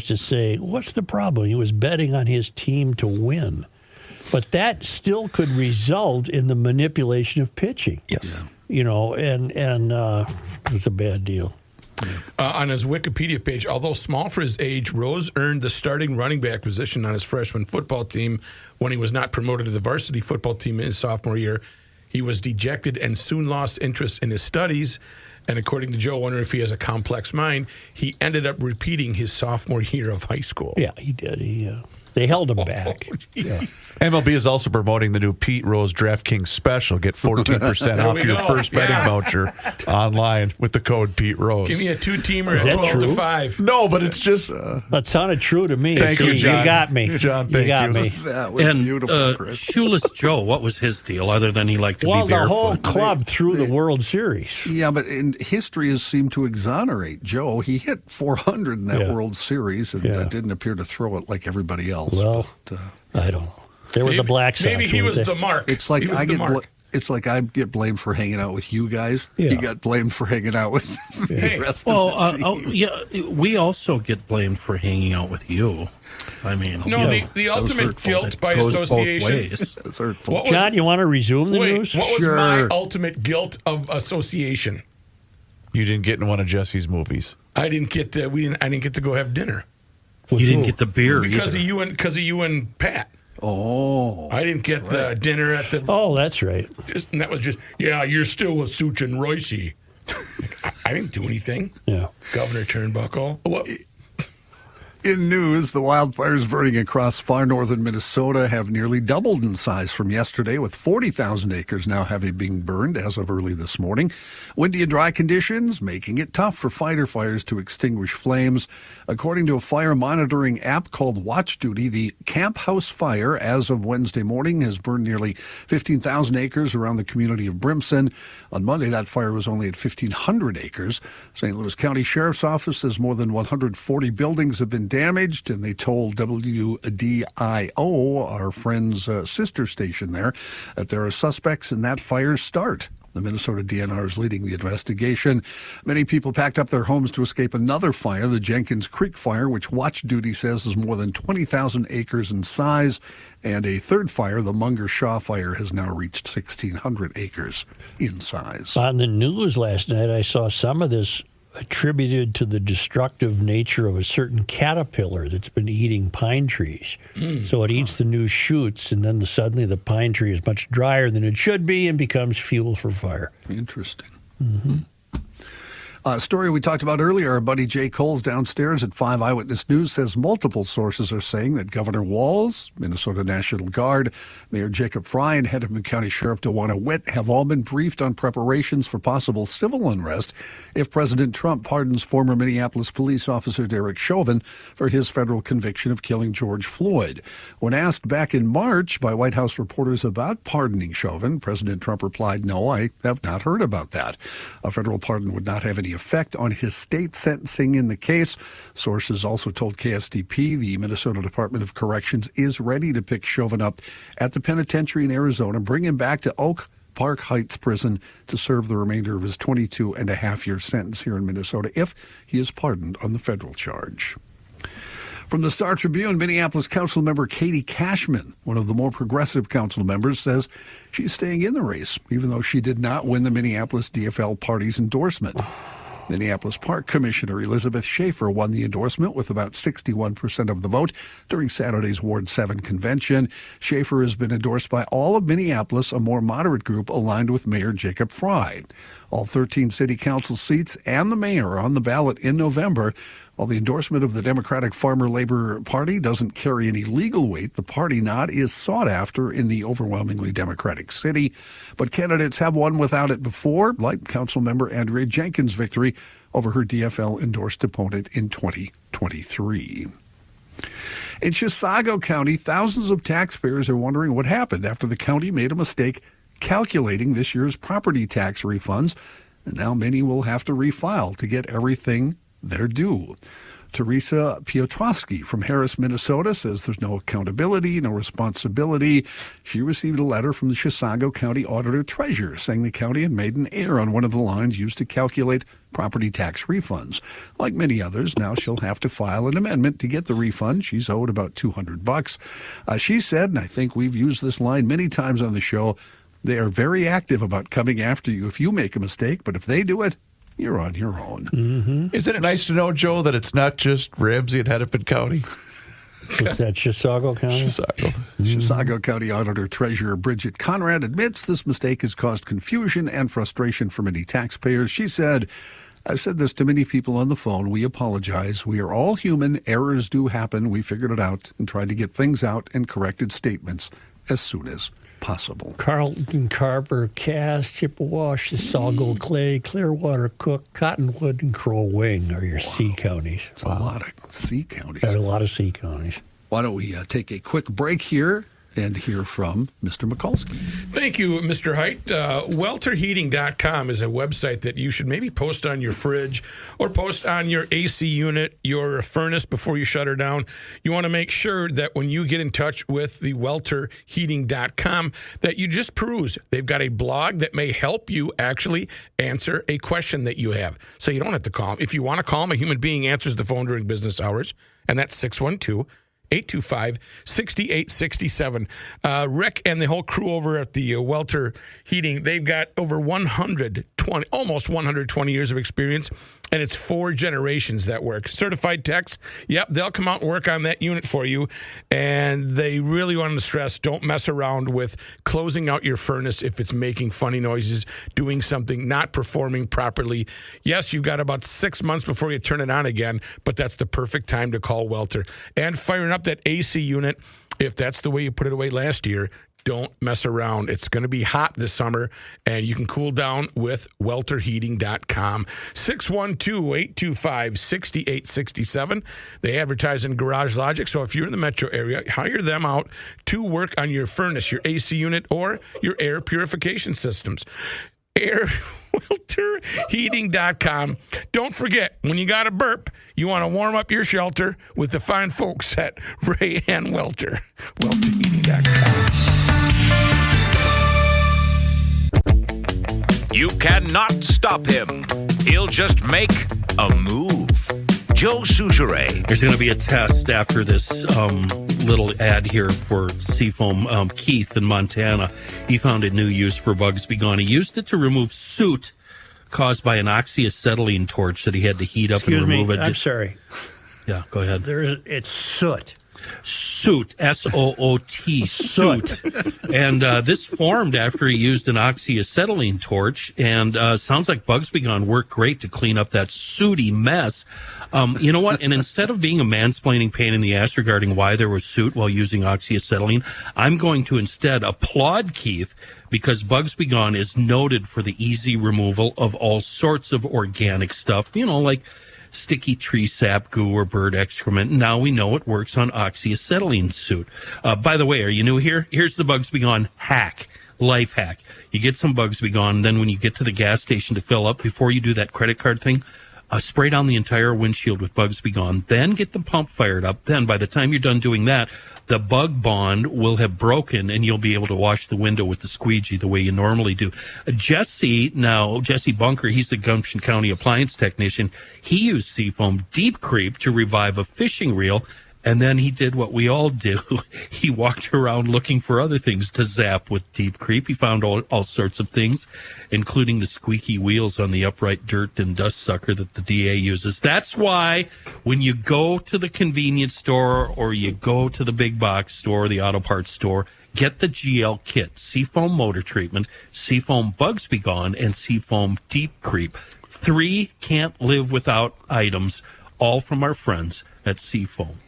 to say, what's the problem? He was betting on his team to win. But that still could result in the manipulation of pitching. Yes. You know, and it was a bad deal. On his Wikipedia page, although small for his age, Rose earned the starting running back position on his freshman football team when he was not promoted to the varsity football team in his sophomore year. He was dejected and soon lost interest in his studies. And according to Joe, wondering if he has a complex mind, he ended up repeating his sophomore year of high school. Yeah, he did. They held him back. MLB is also promoting the new Pete Rose DraftKings special. Get 14% off your first betting voucher online with the code Pete Rose. Give me a 2-teamer Is at that 12 to true? 5. No, but it's just... That sounded true to me. Thank you, John. You got me. John, you thank got you. me. That was beautiful, Chris. Shoeless Joe, what was his deal other than he liked to Well, be the barefoot? whole club threw the World Series. Yeah, but history has seemed to exonerate Joe. He hit 400 in that Yeah. World Series and didn't appear to throw it like everybody else. Well, but, I don't know. They were the Black Sox. Maybe he weren't was they? the mark. it's like he was I the get mark. it's like I get blamed for hanging out with you guys. Yeah. He got blamed for hanging out with the rest Well, of the team. we also get blamed for hanging out with you. I mean, No, you know, the ultimate hurtful. guilt by goes both association. ways. That's hurtful. What was- John, you want to resume the Wait, news? what was Sure. my ultimate guilt of association? You didn't get in one of Jesse's movies. I didn't get to, I didn't get to go have dinner With you didn't who? get the beer because either. of you and Pat. Oh, I didn't get the dinner at the. Oh, that's right. And that was just, you're still with Such and Royce. I didn't do anything. Yeah. Governor Turnbuckle. What? in news, the wildfires burning across far northern Minnesota have nearly doubled in size from yesterday, with 40,000 acres now having been burned as of early this morning. Windy and dry conditions making it tough for fighter fires to extinguish flames. According to a fire monitoring app called Watch Duty, the Camp House fire, as of Wednesday morning, has burned nearly 15,000 acres around the community of Brimson. On Monday, that fire was only at 1,500 acres. St. Louis County Sheriff's Office says more than 140 buildings have been damaged, and they told WDIO, our friend's sister station there, that there are suspects in that fire's start. The Minnesota DNR is leading the investigation. Many people packed up their homes to escape another fire, the Jenkins Creek fire, which Watch Duty says is more than 20,000 acres in size. And a third fire, the Munger Shaw fire, has now reached 1,600 acres in size. On the news last night, I saw some of this attributed to the destructive nature of a certain caterpillar that's been eating pine trees. So it eats the new shoots, and then suddenly the pine tree is much drier than it should be and becomes fuel for fire. Interesting. Story we talked about earlier, our buddy Jay Coles downstairs at 5 Eyewitness News says multiple sources are saying that Governor Walz, Minnesota National Guard, Mayor Jacob Fry, and Hennepin County Sheriff DeWanna Witt have all been briefed on preparations for possible civil unrest if President Trump pardons former Minneapolis police officer Derek Chauvin for his federal conviction of killing George Floyd. When asked back in March by White House reporters about pardoning Chauvin, President Trump replied, "No, I have not heard about that. A federal pardon would not have any effect on his state sentencing in the case." Sources also told KSTP the Minnesota Department of Corrections is ready to pick Chauvin up at the penitentiary in Arizona, bring him back to Oak Park Heights Prison to serve the remainder of his 22-and-a-half-year sentence here in Minnesota if he is pardoned on the federal charge. From the Star Tribune, Minneapolis Council member Katie Cashman, one of the more progressive council members, says she's staying in the race, even though she did not win the Minneapolis DFL party's endorsement. Minneapolis Park Commissioner Elizabeth Schaefer won the endorsement with about 61% of the vote during Saturday's Ward 7 convention. Schaefer has been endorsed by all of Minneapolis, a more moderate group aligned with Mayor Jacob Fry. All 13 city council seats and the mayor are on the ballot in November. While the endorsement of the Democratic Farmer Labor Party doesn't carry any legal weight, the party nod is sought after in the overwhelmingly Democratic city. But candidates have won without it before, like Councilmember Andrea Jenkins' victory over her DFL-endorsed opponent in 2023. In Chisago County, thousands of taxpayers are wondering what happened after the county made a mistake calculating this year's property tax refunds, and now many will have to refile to get everything they're due. Teresa Piotrowski from Harris, Minnesota says there's no accountability, no responsibility. She received a letter from the Chisago County Auditor Treasurer saying the county had made an error on one of the lines used to calculate property tax refunds. Like many others, now she'll have to file an amendment to get the refund. She's owed about $200. She said, and I think we've used this line many times on the show, they are very active about coming after you if you make a mistake, but if they do it, you're on your own. Mm-hmm. Isn't it nice to know, Joe, that it's not just Ramsey and Hennepin County? What's that, Chisago County? Chisago. Chisago County Auditor Treasurer Bridget Conrad admits this mistake has caused confusion and frustration for many taxpayers. She said, I've said this to many people on the phone. We apologize. We are all human. Errors do happen. We figured it out and tried to get things out and corrected statements as soon as possible. Carlton, Carver, Cass, Chippewa, Chisago, Clay, Clearwater, Cook, Cottonwood, and Crow Wing are your C counties. That's a lot of C counties. There's a lot of C counties. Why don't we take a quick break here and hear from Mr. Mikulski. Thank you, Mr. Heidt. Welterheating.com is a website that you should maybe post on your fridge or post on your AC unit, your furnace before you shut her down. You want to make sure that when you get in touch with the welterheating.com that you just peruse. They've got a blog that may help you actually answer a question that you have. So you don't have to call them. If you want to call them, a human being answers the phone during business hours, and that's 612-825-6867. Rick and the whole crew over at the Welter Heating, they've got over almost 120 years of experience, and it's 4 generations that work. Certified techs, yep, they'll come out and work on that unit for you, and they really want to stress, don't mess around with closing out your furnace if it's making funny noises, doing something, not performing properly. Yes, you've got about 6 months before you turn it on again, but that's the perfect time to call Welter. And firing up that AC unit, if that's the way you put it away last year, don't mess around. It's going to be hot this summer, and you can cool down with welterheating.com. 612-825-6867. They advertise in Garage Logic, so if you're in the metro area, hire them out to work on your furnace, your AC unit, or your air purification systems. Welterheating.com. Don't forget, when you got a burp, you want to warm up your shelter with the fine folks at Ray and Welter. Welterheating.com. You cannot stop him. He'll just make a move. Joe Souchere. There's going to be a test after this little ad here for Seafoam. Keith in Montana, he found a new use for Bugs Be Gone. He used it to remove soot caused by an oxyacetylene torch that he had to heat up and remove it. I'm sorry. Yeah, go ahead. It's soot. Soot, S-O-O-T, soot. And this formed after he used an oxyacetylene torch, and sounds like Bugs Be Gone worked great to clean up that sooty mess. You know what? And instead of being a mansplaining pain in the ass regarding why there was soot while using oxyacetylene, I'm going to instead applaud Keith because Bugs Be Gone is noted for the easy removal of all sorts of organic stuff, you know, like sticky tree sap, goo, or bird excrement. Now we know it works on oxyacetylene soot. By the way, are you new here? Here's the Bugs Be Gone hack. Life hack. You get some Bugs Be Gone, then when you get to the gas station to fill up, before you do that credit card thing, Spray down the entire windshield with Bugs Be Gone. Then get the pump fired up. Then by the time you're done doing that, the bug bond will have broken and you'll be able to wash the window with the squeegee the way you normally do. Jesse Bunker, he's the Gumption County appliance technician. He used Seafoam Deep Creep to revive a fishing reel. And then he did what we all do. He walked around looking for other things to zap with Deep Creep. He found all sorts of things, including the squeaky wheels on the upright dirt and dust sucker that the DA uses. That's why when you go to the convenience store or you go to the big box store, the auto parts store, get the GL kit, Seafoam Motor Treatment, Seafoam Bugs Be Gone, and Seafoam Deep Creep. 3 can't live without items, all from our friends at Seafoam.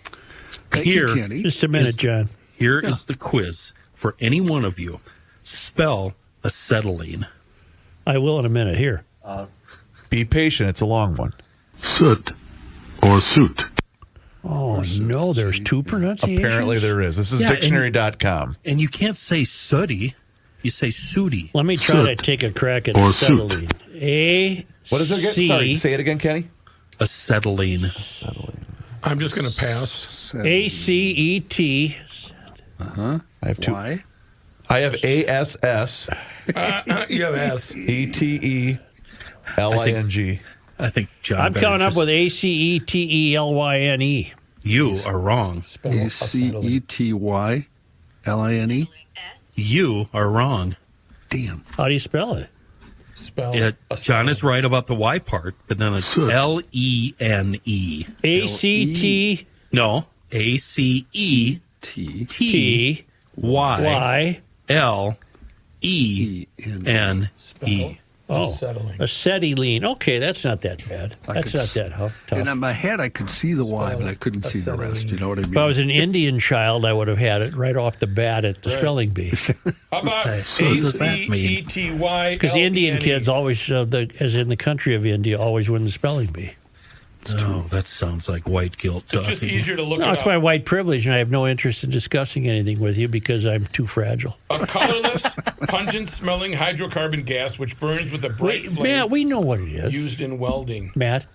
Thank you, Kenny. Just a minute, John. Here is the quiz for any one of you. Spell acetylene. I will in a minute. Here. Be patient. It's a long one. Soot or suit. Oh, no, there's 2 pronunciations? Apparently there is. This is dictionary.com. And you can't say sooty. You say sooty. Let me try to take a crack at acetylene. What is it again? Sorry, say it again, Kenny. Acetylene. I'm just going to pass. ACET. I have 2. Why? I have ASS. You have S. ETELING. I think John. I'm coming up with ACETELYNE. You are wrong. ACETYLINE. You are wrong. Damn. How do you spell it? John is right about the Y part, but then it's LENE. ACT. No. ACETYLENE. Oh, acetylene. Okay, that's not that bad. That's not that tough. And in my head, I could see the Y, but I couldn't see the rest. You know what I mean? If I was an Indian child, I would have had it right off the bat at the spelling bee. How about ACETY? Because the Indian kids always, as in the country of India, always win the spelling bee. Oh, that sounds like white guilt. It's just easier to look No, it it's up. my white privilege, and I have no interest in discussing anything with you because I'm too fragile. A colorless, pungent-smelling hydrocarbon gas which burns with a bright flame. Matt, we know what it is. Used in welding. Matt,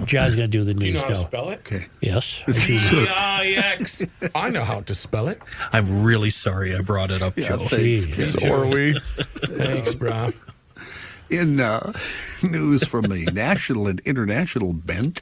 John's going to do the news You know how to now. spell it? Okay. Yes. T-I-X. I know how to spell it. I'm really sorry I brought it up, Joe. Thanks, Ken. So are we. Thanks, bro. In news from a national and international bent,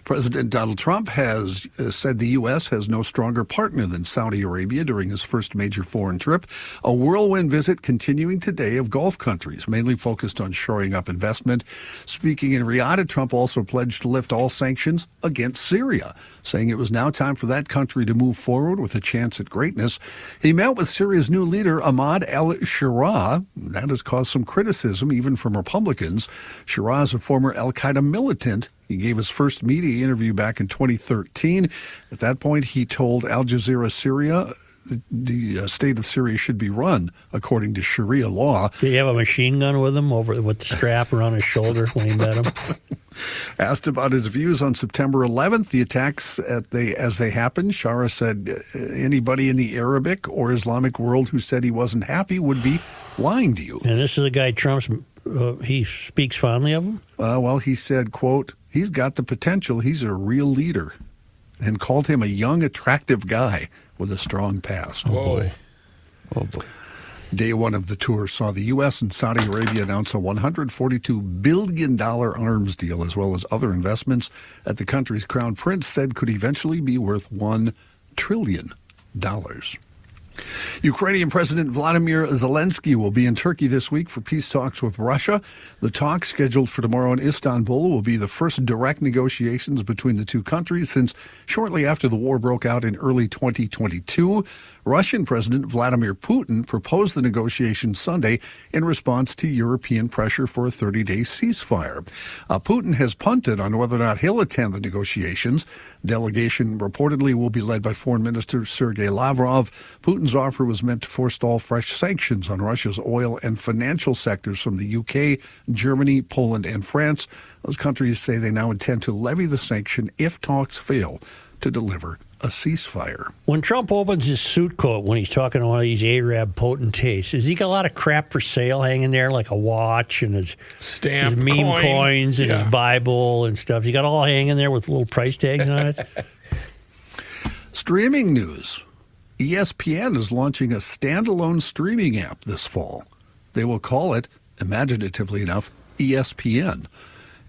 President Donald Trump has said the U.S. has no stronger partner than Saudi Arabia during his first major foreign trip. A whirlwind visit continuing today of Gulf countries, mainly focused on shoring up investment. Speaking in Riyadh, Trump also pledged to lift all sanctions against Syria, saying it was now time for that country to move forward with a chance at greatness. He met with Syria's new leader, Ahmad al-Shara. That has caused some criticism, even from Republicans. Shara is a former al-Qaeda militant. He gave his first media interview back in 2013. At that point, he told Al Jazeera Syria the state of Syria should be run according to Sharia law. Did he have a machine gun with him with the strap around his shoulder when he met him? Asked about his views on September 11th, the attacks as they happened, Shara said anybody in the Arabic or Islamic world who said he wasn't happy would be lying to you. And this is the guy Trump's, he speaks fondly of him? Well, he said, quote, he's got the potential. He's a real leader. And called him a young, attractive guy with a strong past. Oh, boy. Oh, boy. Day one of the tour saw the U.S. and Saudi Arabia announce a $142 billion arms deal, as well as other investments that the country's crown prince said could eventually be worth $1 trillion. Ukrainian President Vladimir Zelensky will be in Turkey this week for peace talks with Russia. The talks, scheduled for tomorrow in Istanbul, will be the first direct negotiations between the two countries since shortly after the war broke out in early 2022. Russian President Vladimir Putin proposed the negotiations Sunday in response to European pressure for a 30-day ceasefire. Putin has punted on whether or not he'll attend the negotiations. Delegation reportedly will be led by Foreign Minister Sergei Lavrov. Putin's offer was meant to forestall fresh sanctions on Russia's oil and financial sectors from the UK, Germany, Poland, and France. Those countries say they now intend to levy the sanction if talks fail to deliver a ceasefire. When Trump opens his suit coat when he's talking to one of these Arab potentates, has he got a lot of crap for sale hanging there, like a watch and his Stamp, his meme coins and Yeah. his Bible and stuff? He got all hanging there with little price tags on it? Streaming news. ESPN is launching a standalone streaming app this fall. They will call it, imaginatively enough, ESPN.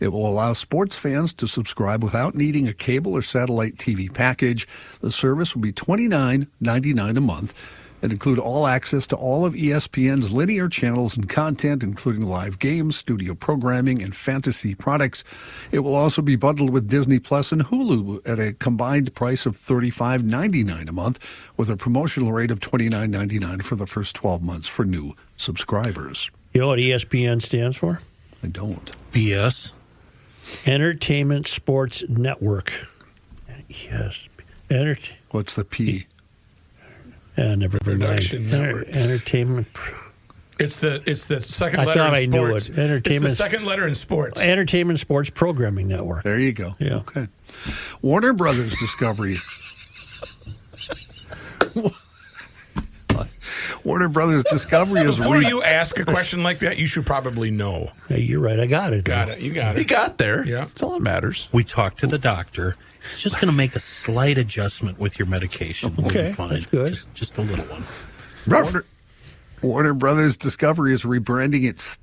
It will allow sports fans to subscribe without needing a cable or satellite TV package. The service will be $29.99 a month and include all access to all of ESPN's linear channels and content, including live games, studio programming, and fantasy products. It will also be bundled with Disney Plus and Hulu at a combined price of $35.99 a month, with a promotional rate of $29.99 for the first 12 months for new subscribers. You know what ESPN stands for? I don't. BS. Entertainment Sports Network. Yes. What's the P? Never Production mind. Network. Entertainment. It's the second I letter thought in I knew sports. it. Entertainment. It's the second letter in sports. Entertainment Sports Programming Network. There you go. Yeah. Okay. Warner Brothers Discovery. Warner Brothers Discovery is Before you ask a question like that, you should probably know. Hey, you're right. I got it. Got it. You got He it. got there. Yeah. That's all that matters. We talked to the doctor. He's just going to make a slight adjustment with your medication. We'll be Okay, fine. that's good. Just a little one. Warner Brothers Discovery is rebranding its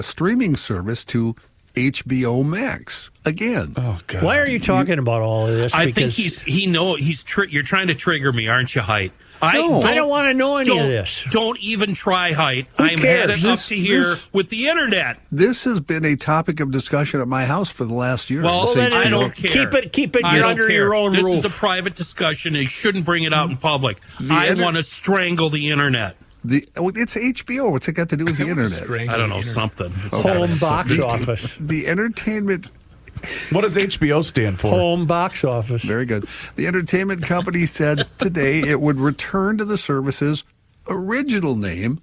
streaming service to HBO Max again. Oh God! Why are you talking about all of this? I think Because you're trying to trigger me, aren't you, Height? I don't want to know any of this. Don't even try, Height. Who I'm cares? headed up to here with the internet. This has been a topic of discussion at my house for the last year. Well, This then I HBO. don't care. Keep it. I You're don't under care. your own this roof. is a private discussion. And you shouldn't bring it out in public. I want to strangle the internet. It's HBO. What's it got to do with the internet? I don't know, something. Home box office. The entertainment. What does HBO stand for? Home box office. Very good. The entertainment company said today it would return to the service's original name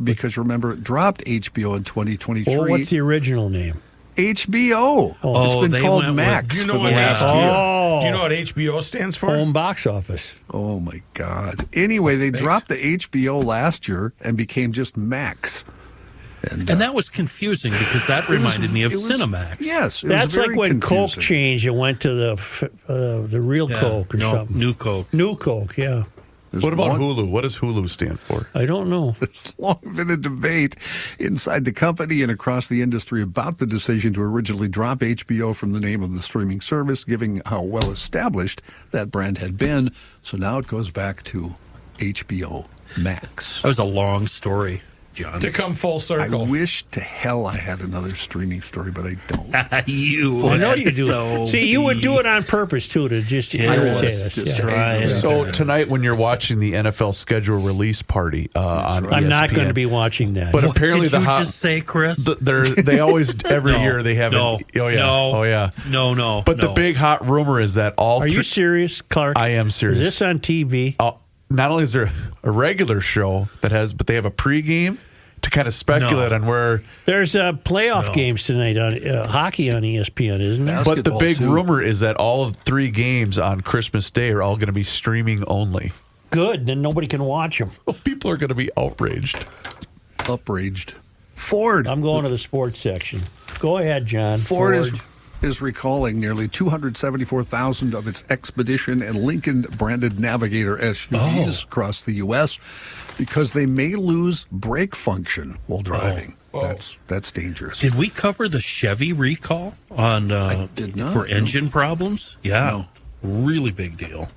because, remember, it dropped HBO in 2023. Well, what's the original name? HBO. Oh, It's been they called went with- Max Do you know for the what? last year. Oh, Do you know what HBO stands for? home box office. Oh, my God. Anyway, they dropped the HBO last year and became just Max. And that was confusing because that reminded me of Cinemax. Yes. That's like when Coke confusing. changed and went to the real Yeah, Coke or no, something. New Coke. New Coke, yeah. There's What about one- Hulu? What does Hulu stand for? I don't know. There's long been a debate inside the company and across the industry about the decision to originally drop HBO from the name of the streaming service, given how well established that brand had been. So now it goes back to HBO Max. That was a long story, John. To come full I circle. wish to hell I had another streaming story, but I don't. You. I know you do. So See, you would do it on purpose, too, to just irritate us. Just Yeah. trying. So tonight, when you're watching the NFL schedule release party on ESPN, I'm not going to be watching that. But What apparently, did you the just say, Chris? they always every No, year they have no, it. Oh yeah, no, oh yeah. No. But the big hot rumor is that all Are you three. serious, Clark? I am serious. Is this on TV? Not only is there a regular show that has, but they have a pregame to kind of speculate on where. There's playoff games tonight on hockey on ESPN, isn't there? But the Basketball, big too. rumor is that all of 3 games on Christmas Day are all going to be streaming only. Good, then nobody can watch them. Well, people are going to be outraged. Upraged. Ford. I'm going to the sports section. Go ahead, John. Ford is recalling nearly 274,000 of its Expedition and Lincoln branded Navigator SUVs across the U.S. because they may lose brake function while driving. That's dangerous. Did we cover the Chevy recall on did not, for no. engine problems? Yeah, really big deal.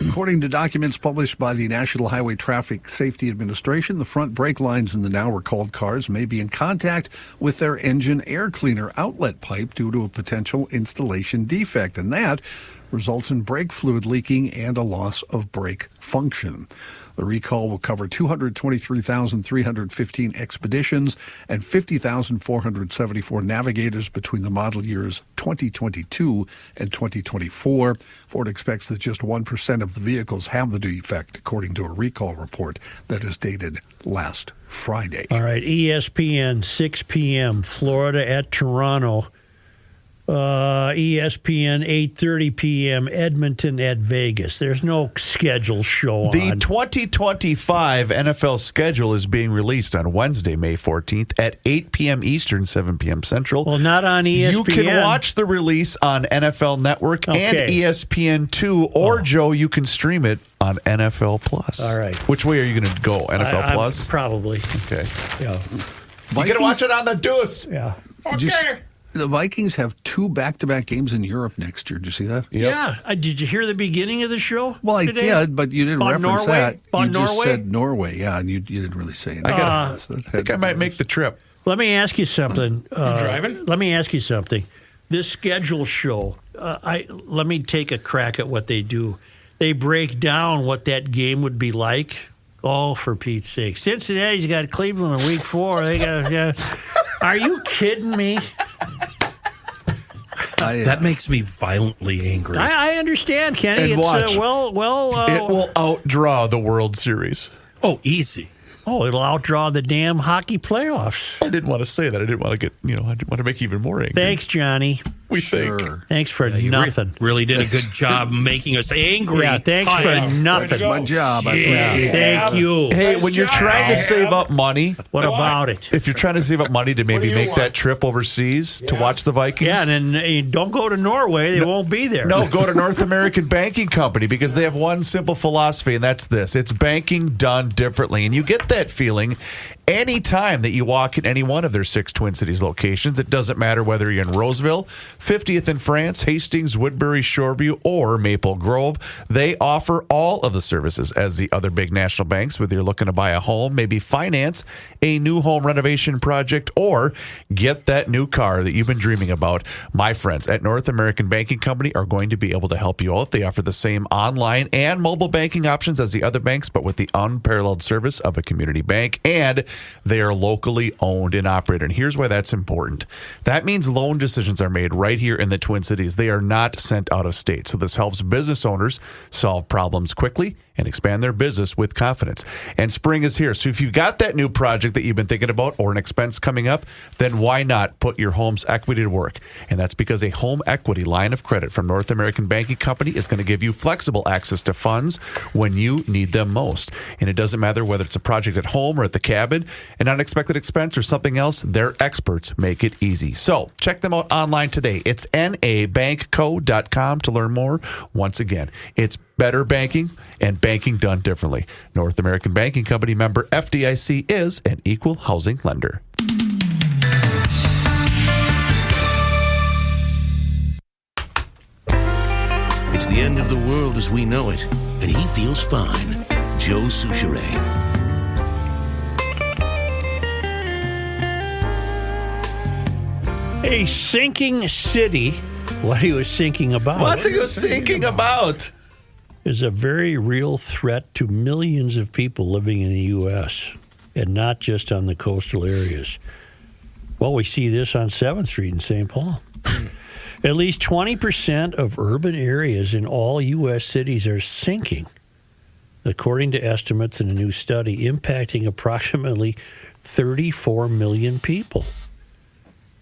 According to documents published by the National Highway Traffic Safety Administration, the front brake lines in the now recalled cars may be in contact with their engine air cleaner outlet pipe due to a potential installation defect, and that results in brake fluid leaking and a loss of brake function. The recall will cover 223,315 Expeditions and 50,474 Navigators between the model years 2022 and 2024. Ford expects that just 1% of the vehicles have the defect, according to a recall report that is dated last Friday. All right, ESPN, 6 p.m., Florida at Toronto. ESPN, 8:30 p.m., Edmonton at Vegas. There's no schedule show The on. 2025 NFL schedule is being released on Wednesday, May 14th at 8 p.m. Eastern, 7 p.m. Central. Well, not on ESPN. You can watch the release on NFL Network and ESPN2, or, Joe, you can stream it on NFL Plus. All right. Which way are you going to go? NFL Plus? Probably. Okay. Yeah. You can watch it on the Deuce. Yeah. Okay. The Vikings have 2 back-to-back games in Europe next year. Did you see that? Yeah. Did you hear the beginning of the show? Well, I today? did, but you didn't About reference Norway? that. About You just Norway? said Norway, yeah, and you didn't really say anything. I think I might make the trip. Let me ask you something. driving? Let me ask you something. This schedule show, let me take a crack at what they do. They break down what that game would be like. Oh, for Pete's sake. Cincinnati's got Cleveland in week 4. They got. Are you kidding me? That makes me violently angry. I understand, Kenny. And watch. It will outdraw the World Series. Oh, easy. Oh, it'll outdraw the damn hockey playoffs. I didn't want to say that. I didn't want to get, I didn't want to make you even more angry. Thanks, Johnny. We think. Thanks for You nothing. really did a good job making us angry. Yeah, thanks for nothing. That's my job. I appreciate it. Thank you. Hey, when you're trying to save up money, What about it? if you're trying to save up money to maybe make that trip overseas to watch the Vikings, Yeah, and then don't go to Norway. They won't be there. no, go to North American Banking Company, because they have one simple philosophy, and that's this: it's banking done differently. And you get that feeling anytime that you walk in any one of their 6 Twin Cities locations. It doesn't matter whether you're in Roseville, 50th in France, Hastings, Woodbury, Shoreview, or Maple Grove. They offer all of the services as the other big national banks, whether you're looking to buy a home, maybe finance a new home renovation project, or get that new car that you've been dreaming about. My friends at North American Banking Company are going to be able to help you out. They offer the same online and mobile banking options as the other banks, but with the unparalleled service of a community bank, and they are locally owned and operated. And here's why that's important. That means loan decisions are made right here in the Twin Cities. They are not sent out of state. So this helps business owners solve problems quickly and expand their business with confidence. And spring is here. So if you've got that new project that you've been thinking about, or an expense coming up, then why not put your home's equity to work? And that's because a home equity line of credit from North American Banking Company is going to give you flexible access to funds when you need them most. And it doesn't matter whether it's a project at home or at the cabin, an unexpected expense or something else, their experts make it easy. So check them out online today. It's nabankco.com to learn more. Once again, it's better banking and banking done differently. North American Banking Company, member FDIC, is an equal housing lender. It's the end of the world as we know it, and he feels fine. Joe Souchere. A sinking city. What he was thinking about. What are you thinking about? Is a very real threat to millions of people living in the U.S. and not just on the coastal areas. Well, we see this on 7th Street in St. Paul. At least 20% of urban areas in all U.S. cities are sinking, according to estimates in a new study impacting approximately 34 million people.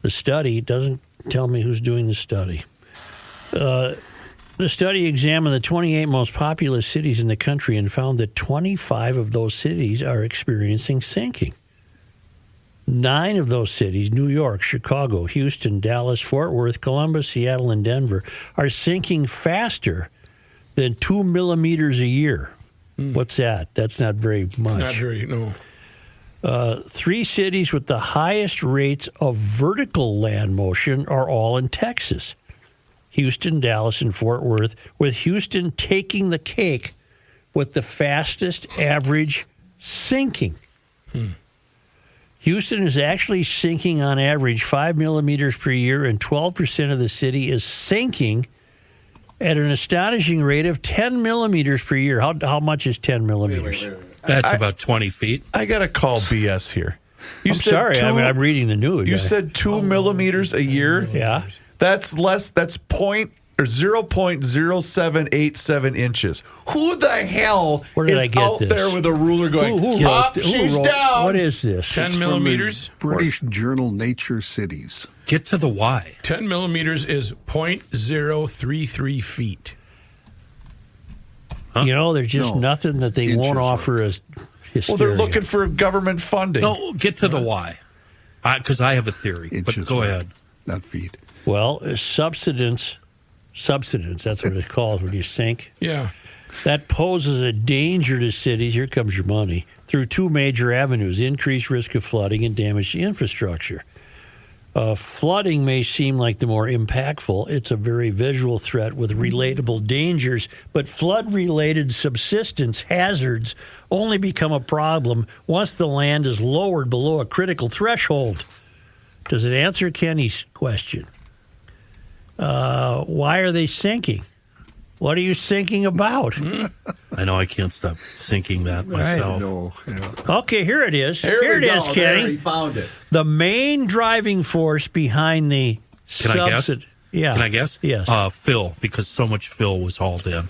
The study doesn't tell me who's doing the study. The study examined the 28 most populous cities in the country and found that 25 of those cities are experiencing sinking. 9 of those cities, New York, Chicago, Houston, Dallas, Fort Worth, Columbus, Seattle, and Denver, are sinking faster than 2 millimeters a year. What's that? That's not very much. It's not very, no. 3 cities with the highest rates of vertical land motion are all in Texas. Houston, Dallas, and Fort Worth, with Houston taking the cake with the fastest average sinking. Houston is actually sinking on average 5 millimeters per year, and 12% of the city is sinking at an astonishing rate of 10 millimeters per year. How much is 10 millimeters? That's about 20 feet. I got to call BS here. I'm sorry. I'm reading the news. You said 2 millimeters a year? Yeah. That's less. That's or 0.0787 inches. Who the hell Where did I is get out this? there with a ruler going, Who up, wrote- she's who wrote- down? What is this? 10 millimeters. British journal Nature Cities. Get to the why. 10 millimeters is 0.033 feet. You know, there's just No. nothing that they won't Inches, offer as hysteria. Well, they're looking for government funding. No, get to the why. Because I have a theory. Inches, But go right? ahead. Not feet. Well, subsidence, that's what it's called when you sink. Yeah. That poses a danger to cities, here comes your money, through two major avenues, increased risk of flooding and damage to infrastructure. Flooding may seem like the more impactful. It's a very visual threat with relatable dangers, but flood-related subsistence hazards only become a problem once the land is lowered below a critical threshold. Does it answer Kenny's question? Why are they sinking? What are you sinking about? I know I can't stop thinking that myself. No. Yeah. Okay, here it is. Here it is, Kenny. found it. The main driving force behind the Can I guess? Yeah. Can I guess? Yes. Fill, because so much fill was hauled in.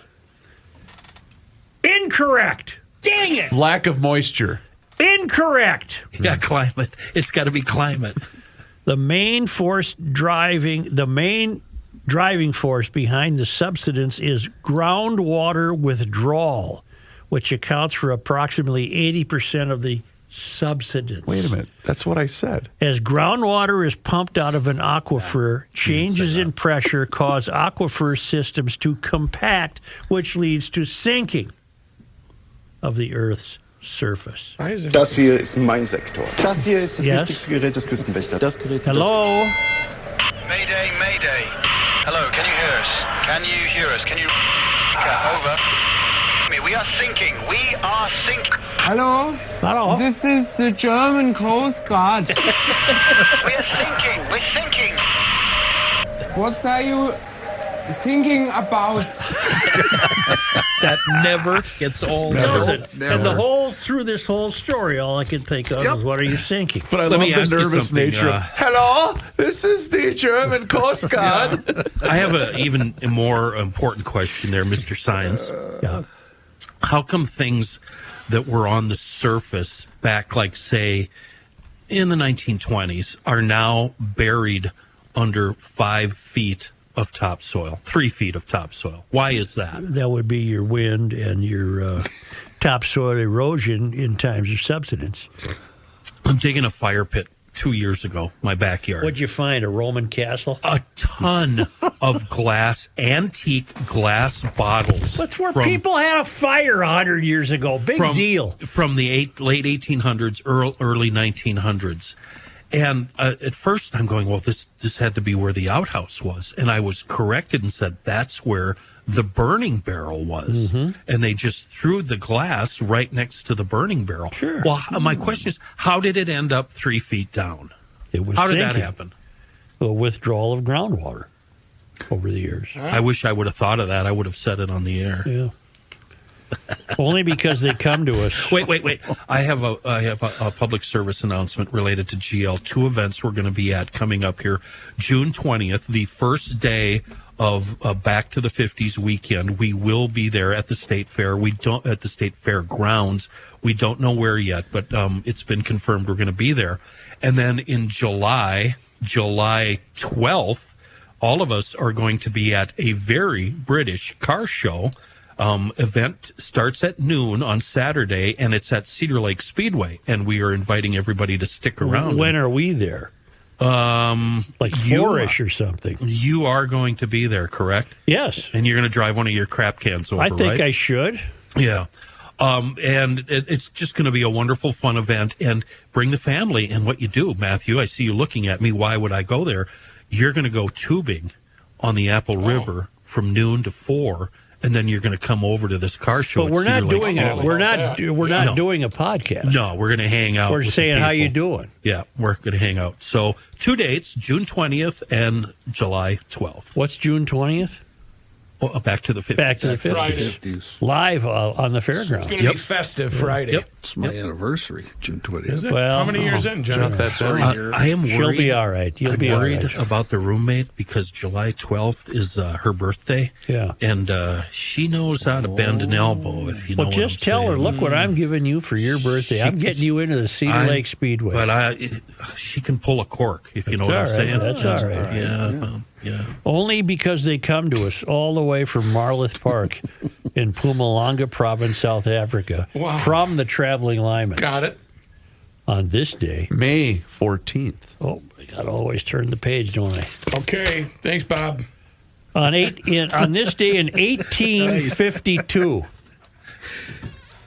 Incorrect. Dang it. Lack of moisture. Incorrect. Yeah, climate. It's got to be climate. The main driving force behind the subsidence is groundwater withdrawal, which accounts for approximately 80% of the subsidence. Wait a minute. That's what I said. As groundwater is pumped out of an aquifer, changes in pressure cause aquifer systems to compact, which leads to sinking of the Earth's surface. Das hier ist mein Sektor. Das hier ist das Yes. wichtigste Gerät des Küstenwächters. Das Gerät. Hello? Mayday, mayday. Hello, can you hear us? Can you hear us? Can you... Over. We are sinking. We are sinking. Hello? Hello? This is the German Coast Guard. We are sinking. We're sinking. What are you thinking about? That never gets old. Does it? And through this whole story, all I can think of is, what are you thinking? But I Let love me the ask you nervous something, nature of, hello, this is the German Coast Guard. I have an even more important question there, Mr. Science. Yeah. How come things that were on the surface back, like, say, in the 1920s are now buried under 5 feet of topsoil, 3 feet of topsoil? Why is that? That would be your wind and your topsoil erosion in times of subsidence. I'm digging a fire pit 2 years ago, my backyard. What'd you find, a Roman castle? A ton of antique glass bottles. That's where people had a fire 100 years ago. Big deal. From the late 1800s, early 1900s. And at first I'm going, well, this had to be where the outhouse was. And I was corrected and said, that's where the burning barrel was. Mm-hmm. And they just threw the glass right next to the burning barrel. Sure. Well, my question is, how did it end up 3 feet down? It was How did that sinking. happen? A withdrawal of groundwater over the years. I wish I would have thought of that. I would have said it on the air. Yeah. Only because they come to us. Wait. I have a public service announcement related to GL. 2 events we're going to be at coming up here. June 20th, the first day of Back to the 50s weekend. We will be there at the State Fair. At the State Fair grounds. We don't know where yet, but it's been confirmed we're going to be there. And then in July 12th, all of us are going to be at a very British car show. Event starts at noon on Saturday, and it's at Cedar Lake Speedway, and we are inviting everybody to stick around. When are we there? Like 4-ish or something. You are going to be there, correct? Yes. And you're going to drive one of your crap cans over, I think right? I should. Yeah. And it's just going to be a wonderful, fun event, and bring the family. And what you do, Matthew, I see you looking at me. Why would I go there? You're going to go tubing on the Apple River from noon to 4. And then you're going to come over to this car show. But we're not doing it. We're not doing a podcast. No, we're going to hang out. We're with saying the how you people. doing. Yeah, we're going to hang out. So 2 dates: June 20th and July 12th. What's June 20th? Oh, back to the 50s. Back to the 50s. Friday. Live on the fairgrounds. It's going to be festive Friday. Yep. It's my anniversary, June 20th. Is it? Well, how many years in, John? Not that bad. I am worried. She'll be all right. You'll I'm be all worried right. about the roommate because July 12th is her birthday. Yeah. And she knows how to bend an elbow, if you know Well, what just I'm tell her, saying. look what I'm giving you for your birthday. I'm getting you into the Cedar Lake Speedway. But she can pull a cork, if you know what I'm That's all right. saying. That's all right. Yeah. Only because they come to us all the way from Marloth Park in Mpumalanga Province, South Africa, Wow. from the Traveling Lyman. Got it. On this day. May 14th. Oh, I got to always turn the page, don't I? Okay. Thanks, Bob. On this day in 1852,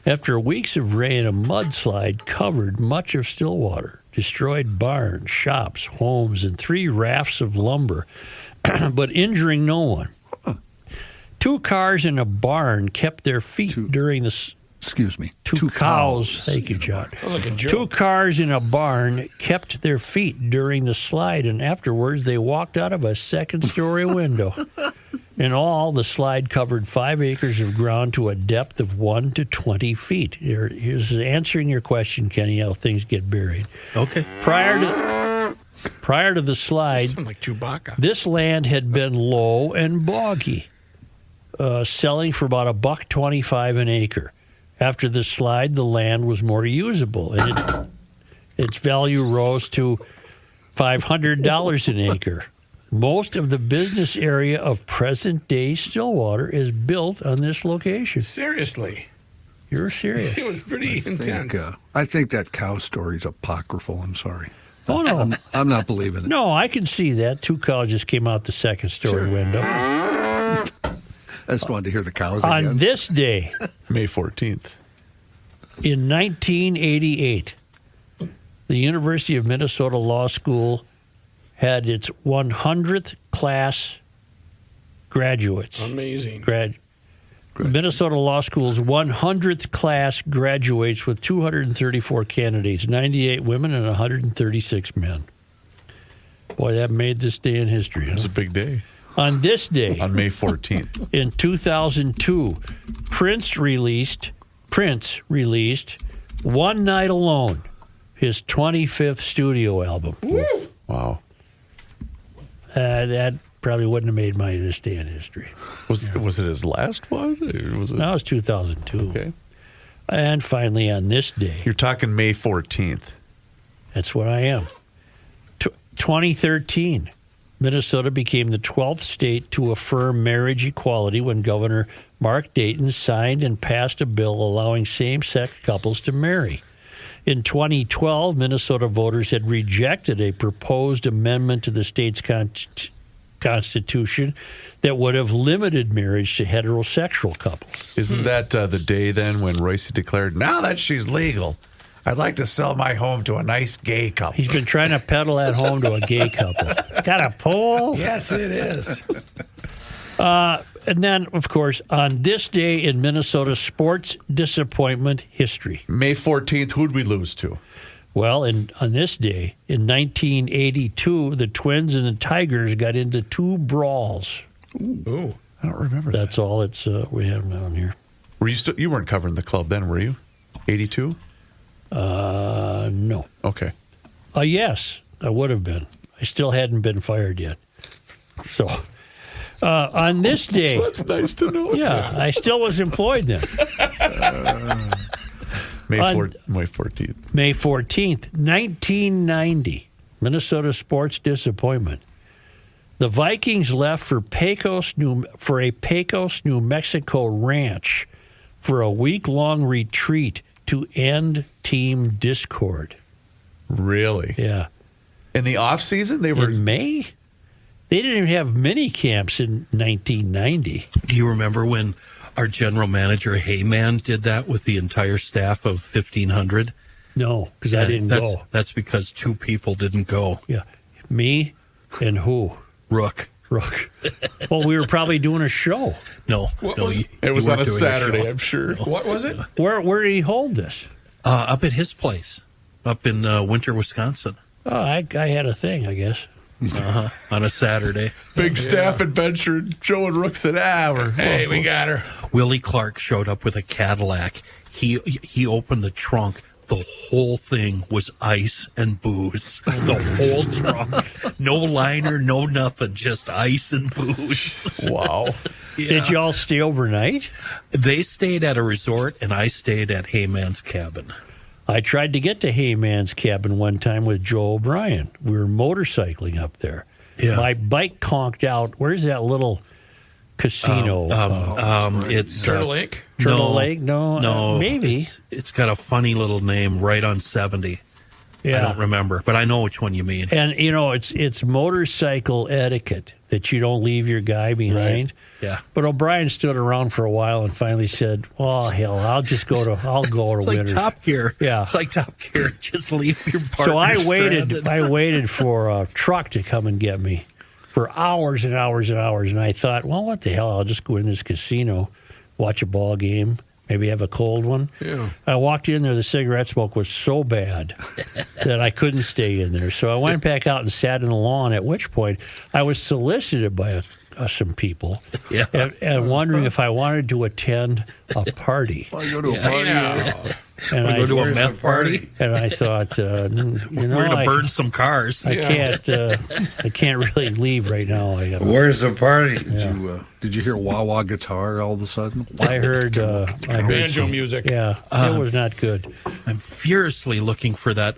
after weeks of rain, a mudslide covered much of Stillwater, destroyed barns, shops, homes, and 3 rafts of lumber, but injuring no one. 2 cars in a barn kept their feet during the... Excuse me. 2 cows. Thank you, John. Sounds like a joke. 2 cars in a barn kept their feet during the slide, and afterwards they walked out of a second-story window. In all, the slide covered 5 acres of ground to a depth of 1 to 20 feet. Here's answering your question, Kenny, how things get buried. Okay. Prior to the slide, Sound like Chewbacca. this land had been low and boggy, selling for about $1.25 an acre. After the slide, the land was more usable, and its value rose to $500 an acre. Most of the business area of present-day Stillwater is built on this location. Seriously. You're serious. It was pretty intense. I think that cow story's apocryphal. I'm sorry. Oh, no. I'm not believing it. No, I can see that. 2 cows just came out the second-story window. I just wanted to hear the cows On again. this day, May 14th. in 1988, the University of Minnesota Law School had its 100th class graduates. Amazing. Minnesota Law School's 100th class graduates with 234 candidates, 98 women and 136 men. Boy, that made this day in history. It was a big day. On this day, On May 14th. in 2002, Prince released One Night Alone, his 25th studio album. Wow. That probably wouldn't have made my this day in history. Was it his last one? Or was it? That was 2002. Okay. And finally, on this day, You're talking May 14th. that's what I am. 2013, Minnesota became the 12th state to affirm marriage equality when Governor Mark Dayton signed and passed a bill allowing same-sex couples to marry. In 2012, Minnesota voters had rejected a proposed amendment to the state's constitution that would have limited marriage to heterosexual couples. Isn't that the day then when Royce declared, now that she's legal, I'd like to sell my home to a nice gay couple? He's been trying to peddle that home to a gay couple. Got a poll? Yes, it is. And then, of course, on this day in Minnesota sports disappointment history. May 14th, who'd we lose to? Well, on this day, in 1982, the Twins and the Tigers got into 2 brawls. Ooh. I don't remember That's that. all we have down here. Were you still? You weren't covering the club then, were you? 82? No. Okay. Yes, I would have been. I still hadn't been fired yet. So, on this day... That's nice to know. Yeah, I still was employed then. May 14th. May 14th, 1990, Minnesota sports disappointment. The Vikings left for a Pecos, New Mexico ranch for a week-long retreat to end team discord. Really? Yeah. In the off season, they were in May. They didn't even have mini camps in 1990. Do you remember when our general manager Heyman did that with the entire staff of 1,500? No, because I didn't go. That's because 2 people didn't go. Yeah, me and who? Rook. Well, we were probably doing a show. No, it was on a Saturday, I'm sure. What was it? Where did he hold this? Up at his place, up in Winter, Wisconsin. Oh, I had a thing, I guess. On a Saturday. Big staff adventure. Joe and Rook said, Hey, we got her. Willie Clark showed up with a Cadillac. He opened the trunk. The whole thing was ice and booze. The whole trunk. No liner, no nothing. Just ice and booze. Wow. Yeah. Did you all stay overnight? They stayed at a resort, and I stayed at Hayman's cabin. I tried to get to Hayman's cabin one time with Joe O'Brien. We were motorcycling up there. Yeah. My bike conked out. Where's that little casino? It's Turtle Lake? Turtle Lake? No, maybe. It's got a funny little name right on 70. Yeah. I don't remember, but I know which one you mean. And, it's motorcycle etiquette that you don't leave your guy behind. Right. Yeah. But O'Brien stood around for a while and finally said, well, hell, I'll go to It's like Winters. Top Gear. Yeah. It's like Top Gear. Just leave your partner So I stranded. waited for a truck to come and get me for hours and hours and hours. And I thought, well, what the hell? I'll just go in this casino, watch a ball game, maybe have a cold one. Yeah. I walked in there. The cigarette smoke was so bad that I couldn't stay in there. So I went back out and sat in the lawn, at which point I was solicited by some people and wondering if I wanted to attend a party. Well, you go to a party. And go to a meth party? And I thought, we're going to burn some cars. I can't really leave right now. Where's the party? Did you hear wah wah guitar all of a sudden? I heard banjo music. Yeah, it was not good. I'm furiously looking for that.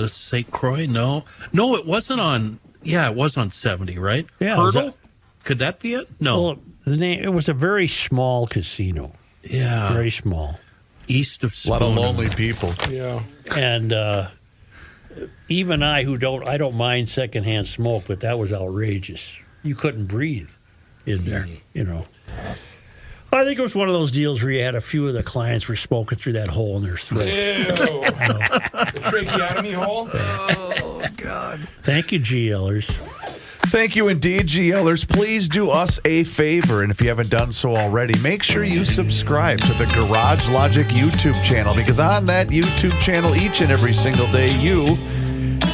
St. Croix? No, it wasn't on. Yeah, it was on 70, right? Yeah, Hurdle? Could that be it? No. Well, it was a very small casino. Yeah. Very small. East of A Spoon. lot of lonely people. Yeah. And even I don't mind secondhand smoke, but that was outrageous. You couldn't breathe in there, I think it was one of those deals where you had a few of the clients were smoking through that hole in their throat. The tracheotomy hole? Oh, God. Thank you, GLers. Thank you indeed, GLers. Please do us a favor, and if you haven't done so already, make sure you subscribe to the Garage Logic YouTube channel, because on that YouTube channel each and every single day, you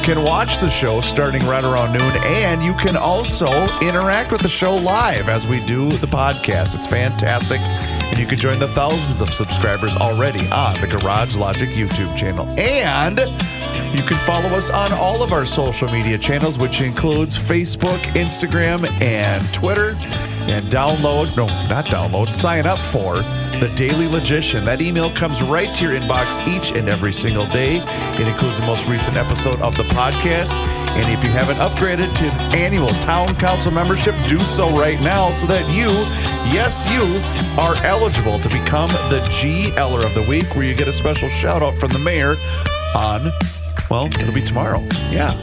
can watch the show starting right around noon, and you can also interact with the show live as we do the podcast. It's fantastic, and you can join the thousands of subscribers already on the Garage Logic YouTube channel. And you can follow us on all of our social media channels, which includes Facebook, Instagram, and Twitter. And sign up for the Daily Logician. That email comes right to your inbox each and every single day. It includes the most recent episode of the podcast. And if you haven't upgraded to an annual town council membership, do so right now so that you are eligible to become the GLer of the week, where you get a special shout out from the mayor on, well, it'll be tomorrow. Yeah.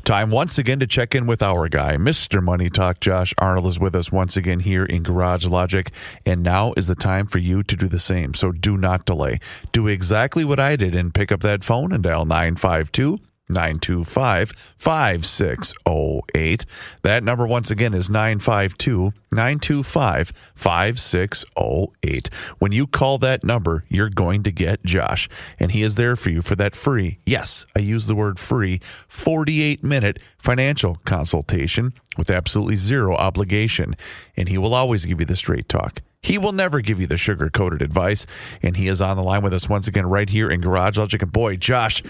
Time once again to check in with our guy, Mr. Money Talk. Josh Arnold is with us once again here in Garage Logic, and now is the time for you to do the same. So do not delay. Do exactly what I did and pick up that phone and dial 952-925-5608. That number once again is 952-925-5608. When you call that number, you're going to get Josh, and he is there for you for that free, yes, I use the word free, 48-minute financial consultation with absolutely zero obligation. And he will always give you the straight talk. He will never give you the sugar-coated advice, and he is on the line with us once again right here in Garage Logic. And boy, Josh,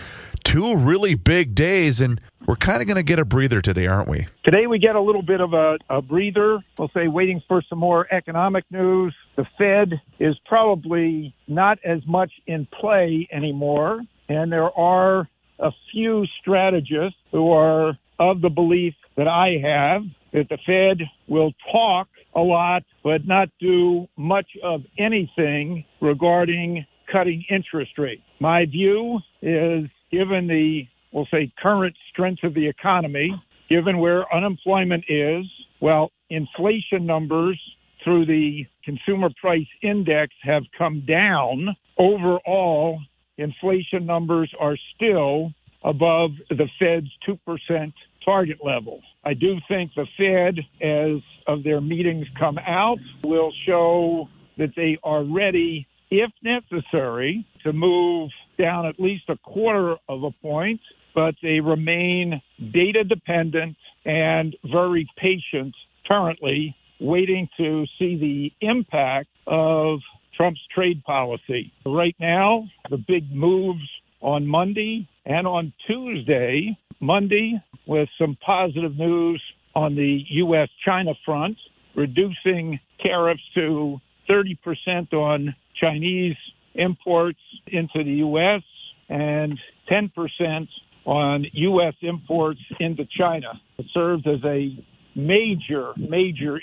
2 really big days, and we're kind of going to get a breather today, aren't we? Today we get a little bit of a breather. We'll say waiting for some more economic news. The Fed is probably not as much in play anymore, and there are a few strategists who are of the belief that I have that the Fed will talk a lot but not do much of anything regarding cutting interest rates. My view is, given the, we'll say, current strength of the economy, given where unemployment is, well, inflation numbers through the consumer price index have come down. Overall, inflation numbers are still above the Fed's 2% target level. I do think the Fed, as of their meetings come out, will show that they are ready if necessary, to move down at least a quarter of a point, but they remain data dependent and very patient currently, waiting to see the impact of Trump's trade policy. Right now, the big moves on Monday and on Tuesday, Monday with some positive news on the U.S.-China front, reducing tariffs to 30% on Chinese imports into the U.S. and 10% on U.S. imports into China. It serves as a major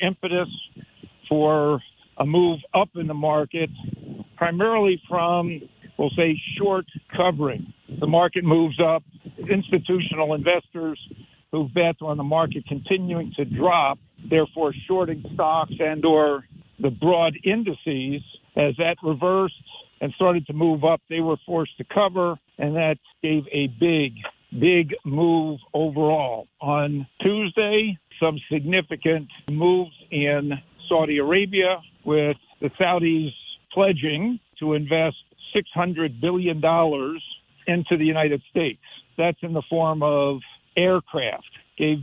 impetus for a move up in the market, primarily from, we'll say, short covering. The market moves up. Institutional investors who bet on the market continuing to drop, therefore shorting stocks and or the broad indices, as that reversed and started to move up, they were forced to cover, and that gave a big move overall. On Tuesday, some significant moves in Saudi Arabia, with the Saudis pledging to invest $600 billion into the United States. That's in the form of aircraft. Gave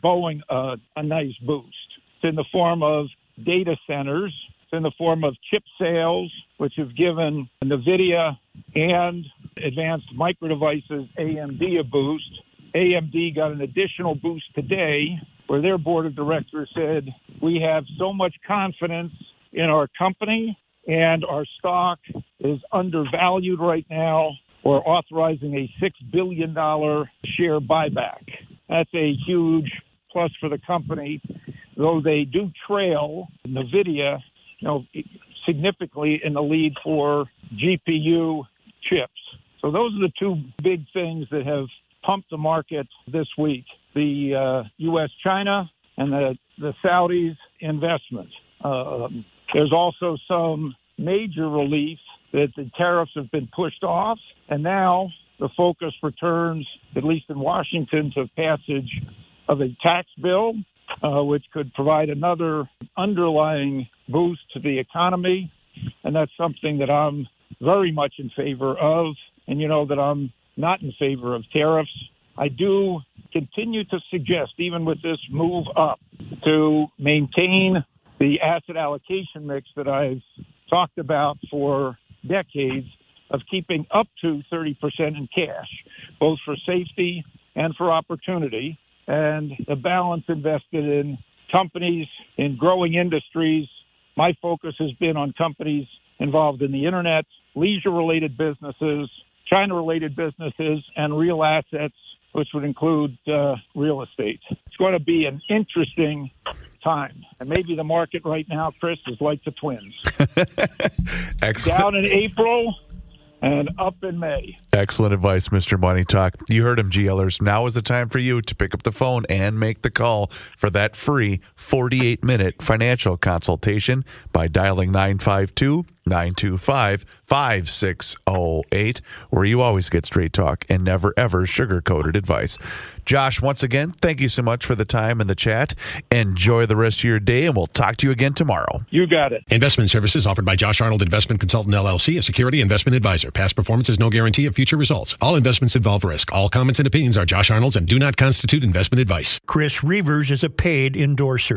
Boeing a nice boost. It's in the form of data centers. It's in the form of chip sales, which have given NVIDIA and Advanced Micro Devices, AMD, a boost. AMD got an additional boost today, where their board of directors said, we have so much confidence in our company and our stock is undervalued right now. We're authorizing a $6 billion share buyback. That's a huge plus for the company, though they do trail NVIDIA, significantly in the lead for GPU chips. So those are the two big things that have pumped the market this week, the U.S.-China and the Saudis' investment. There's also some major relief that the tariffs have been pushed off, and now the focus returns, at least in Washington, to passage of a tax bill, which could provide another underlying boost to the economy, and that's something that I'm very much in favor of, and you know that I'm not in favor of tariffs. I do continue to suggest, even with this move up, to maintain the asset allocation mix that I've talked about for decades of keeping up to 30% in cash, both for safety and for opportunity, and the balance invested in companies in growing industries. My focus has been on companies involved in the internet, leisure-related businesses, China-related businesses, and real assets, which would include real estate. It's going to be an interesting time. And maybe the market right now, Chris, is like the Twins. Excellent. Down in April and up in May. Excellent advice, Mr. Money Talk. You heard him, GLers. Now is the time for you to pick up the phone and make the call for that free 48-minute financial consultation by dialing 952-925-5608, where you always get straight talk and never, ever sugar-coated advice. Josh, once again, thank you so much for the time and the chat. Enjoy the rest of your day, and we'll talk to you again tomorrow. You got it. Investment services offered by Josh Arnold Investment Consultant, LLC, a security investment advisor. Past performance is no guarantee of future results. All investments involve risk. All comments and opinions are Josh Arnold's and do not constitute investment advice. Chris Reavers is a paid endorser.